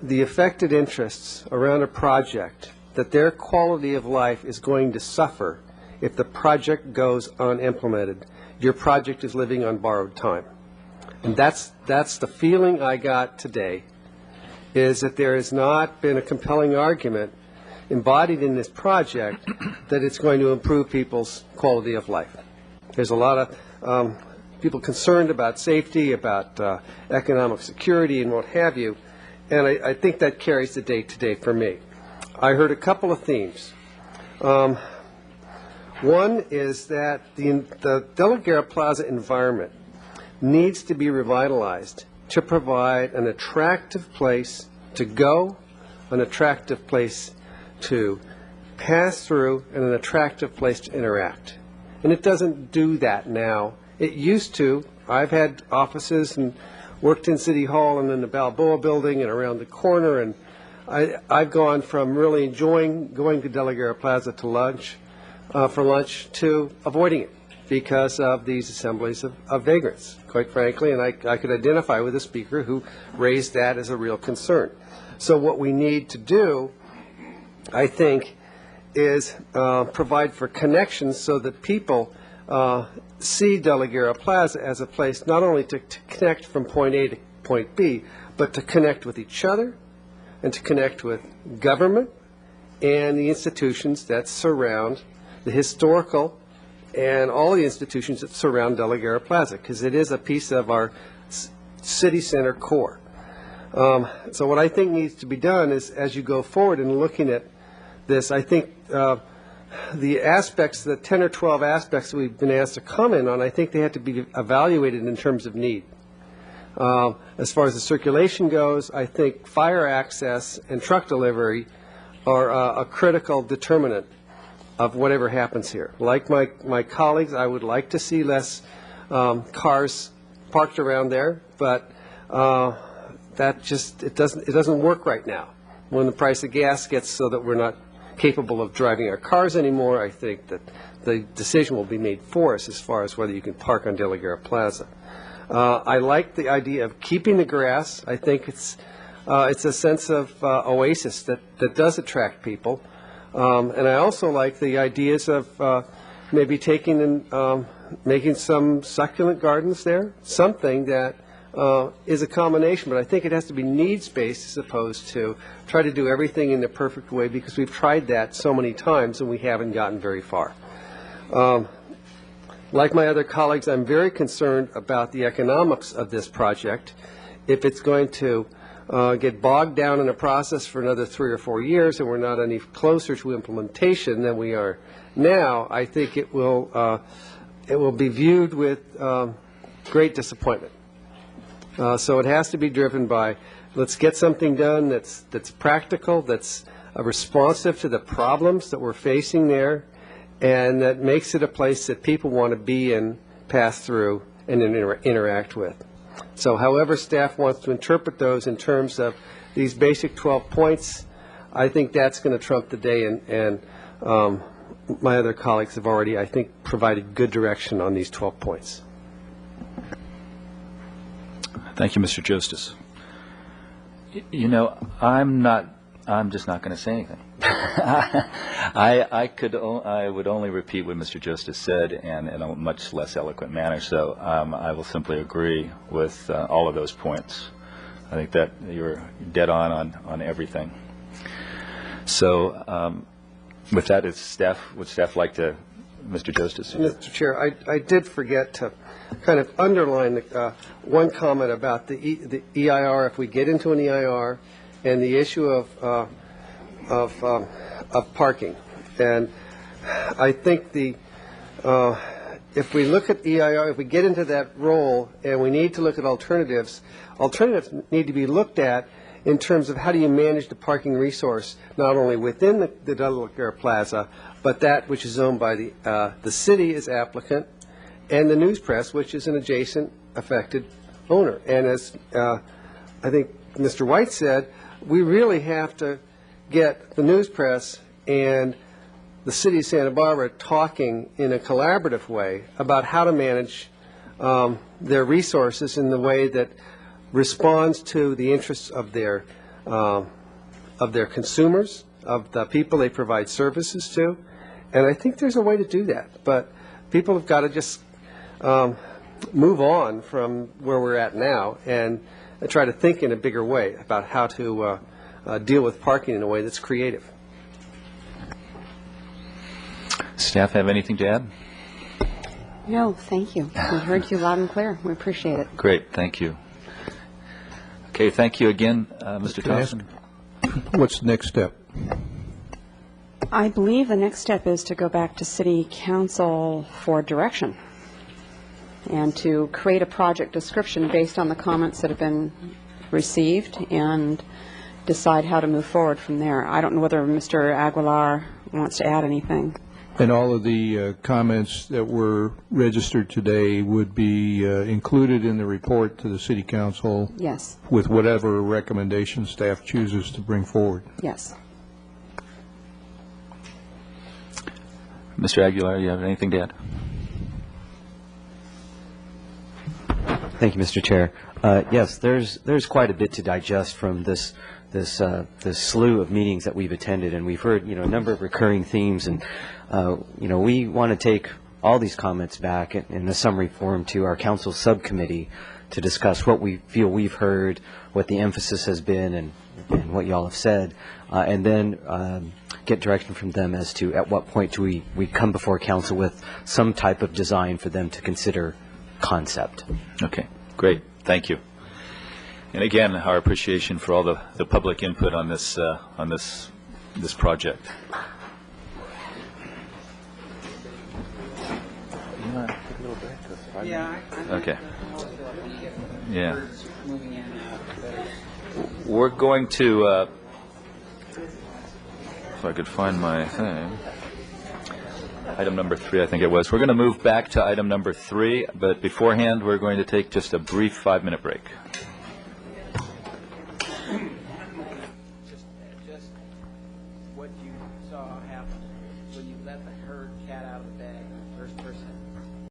the affected interests around a project that their quality of life is going to suffer if the project goes unimplemented, your project is living on borrowed time. And that's the feeling I got today, is that there has not been a compelling argument embodied in this project that it's going to improve people's quality of life. There's a lot of people concerned about safety, about economic security and what have you, and I think that carries the day today for me. I heard a couple of themes. One is that the De La Guerra Plaza environment needs to be revitalized to provide an attractive place to go, an attractive place to pass through, and an attractive place to interact. And it doesn't do that now It used to. I've had offices and worked in City Hall and in the Balboa Building and around the corner, and I've gone from really enjoying going to De La Guerra Plaza to lunch, for lunch, to avoiding it because of these assemblies of vagrants, quite frankly, and I could identify with a speaker who raised that as a real concern. So what we need to do, I think, is provide for connections so that people see De La Guerra Plaza as a place not only to connect from point A to point B, but to connect with each other and to connect with government and the institutions that surround the historical and all the institutions that surround De La Guerra Plaza, because it is a piece of our city center core. So what I think needs to be done is, as you go forward in looking at this, I think the aspects, the 10 or 12 aspects that we've been asked to comment on, I think they have to be evaluated in terms of need. As far as the circulation goes, I think fire access and truck delivery are a critical determinant of whatever happens here. Like my colleagues, I would like to see less cars parked around there, but that just, it doesn't work right now. When the price of gas gets so that we're not capable of driving our cars anymore, I think that the decision will be made for us as far as whether you can park on De La Guerra Plaza. I like the idea of keeping the grass. I think it's a sense of oasis that does attract people. And I also like the ideas of maybe taking and making some succulent gardens there, something that is a combination, but I think it has to be needs-based as opposed to try to do everything in the perfect way, because we've tried that so many times and we haven't gotten very far. Like my other colleagues, I'm very concerned about the economics of this project. If it's going to get bogged down in a process for another 3 or 4 years and we're not any closer to implementation than we are now, I think it will be viewed with great disappointment. So it has to be driven by, let's get something done that's practical, that's responsive to the problems that we're facing there, and that makes it a place that people want to be in, pass through, and interact with. So however staff wants to interpret those in terms of these basic 12 points, I think that's going to trump the day, and my other colleagues have already, I think, provided good direction on these 12 points. Thank you, Mr. Justice. You know, I'm just not going to say anything. I would only repeat what Mr. Justice said, and in a much less eloquent manner. So I will simply agree with all of those points. I think that you're dead on everything. So with that, would staff like to, Mr. Justice? Mr. Chair, I did forget to kind of underline one comment about the EIR. If we get into an EIR, and the issue of parking, and I think if we look at EIR, if we get into that role, and we need to look at alternatives need to be looked at in terms of how do you manage the parking resource, not only within the De La Guerra Plaza, but that which is owned by the city as applicant, and the news press, which is an adjacent affected owner. And as I think Mr. White said, we really have to get the news press and the city of Santa Barbara talking in a collaborative way about how to manage their resources in the way that responds to the interests of their consumers, of the people they provide services to. And I think there's a way to do that, but people have got to just move on from where we're at now and try to think in a bigger way about how to deal with parking in a way that's creative. Staff have anything to add? No, thank you. We heard you loud and clear. We appreciate it. Great, thank you. Okay, thank you again, Mr. Thompson. What's the next step? I believe the next step is to go back to City Council for direction and to create a project description based on the comments that have been received and decide how to move forward from there. I don't know whether Mr. Aguilar wants to add anything. And all of the comments that were registered today would be included in the report to the City Council? Yes. With whatever recommendation staff chooses to bring forward? Yes. Mr. Aguilar, you have anything to add? Thank you, Mr. Chair. Yes, there's quite a bit to digest from this slew of meetings that we've attended, and we've heard, a number of recurring themes, and we want to take all these comments back in a summary form to our council subcommittee to discuss what we feel we've heard, what the emphasis has been, and what y'all have said, and then get direction from them as to at what point do we come before council with some type of design for them to consider concept. Okay, great. Thank you. And again, our appreciation for all the public input on this project. Okay. Yeah. We're going to, if I could find my thing, item number 3, I think it was. We're going to move back to item number 3, but beforehand, we're going to take just a brief 5-minute break. Just what you saw happen when you let the herd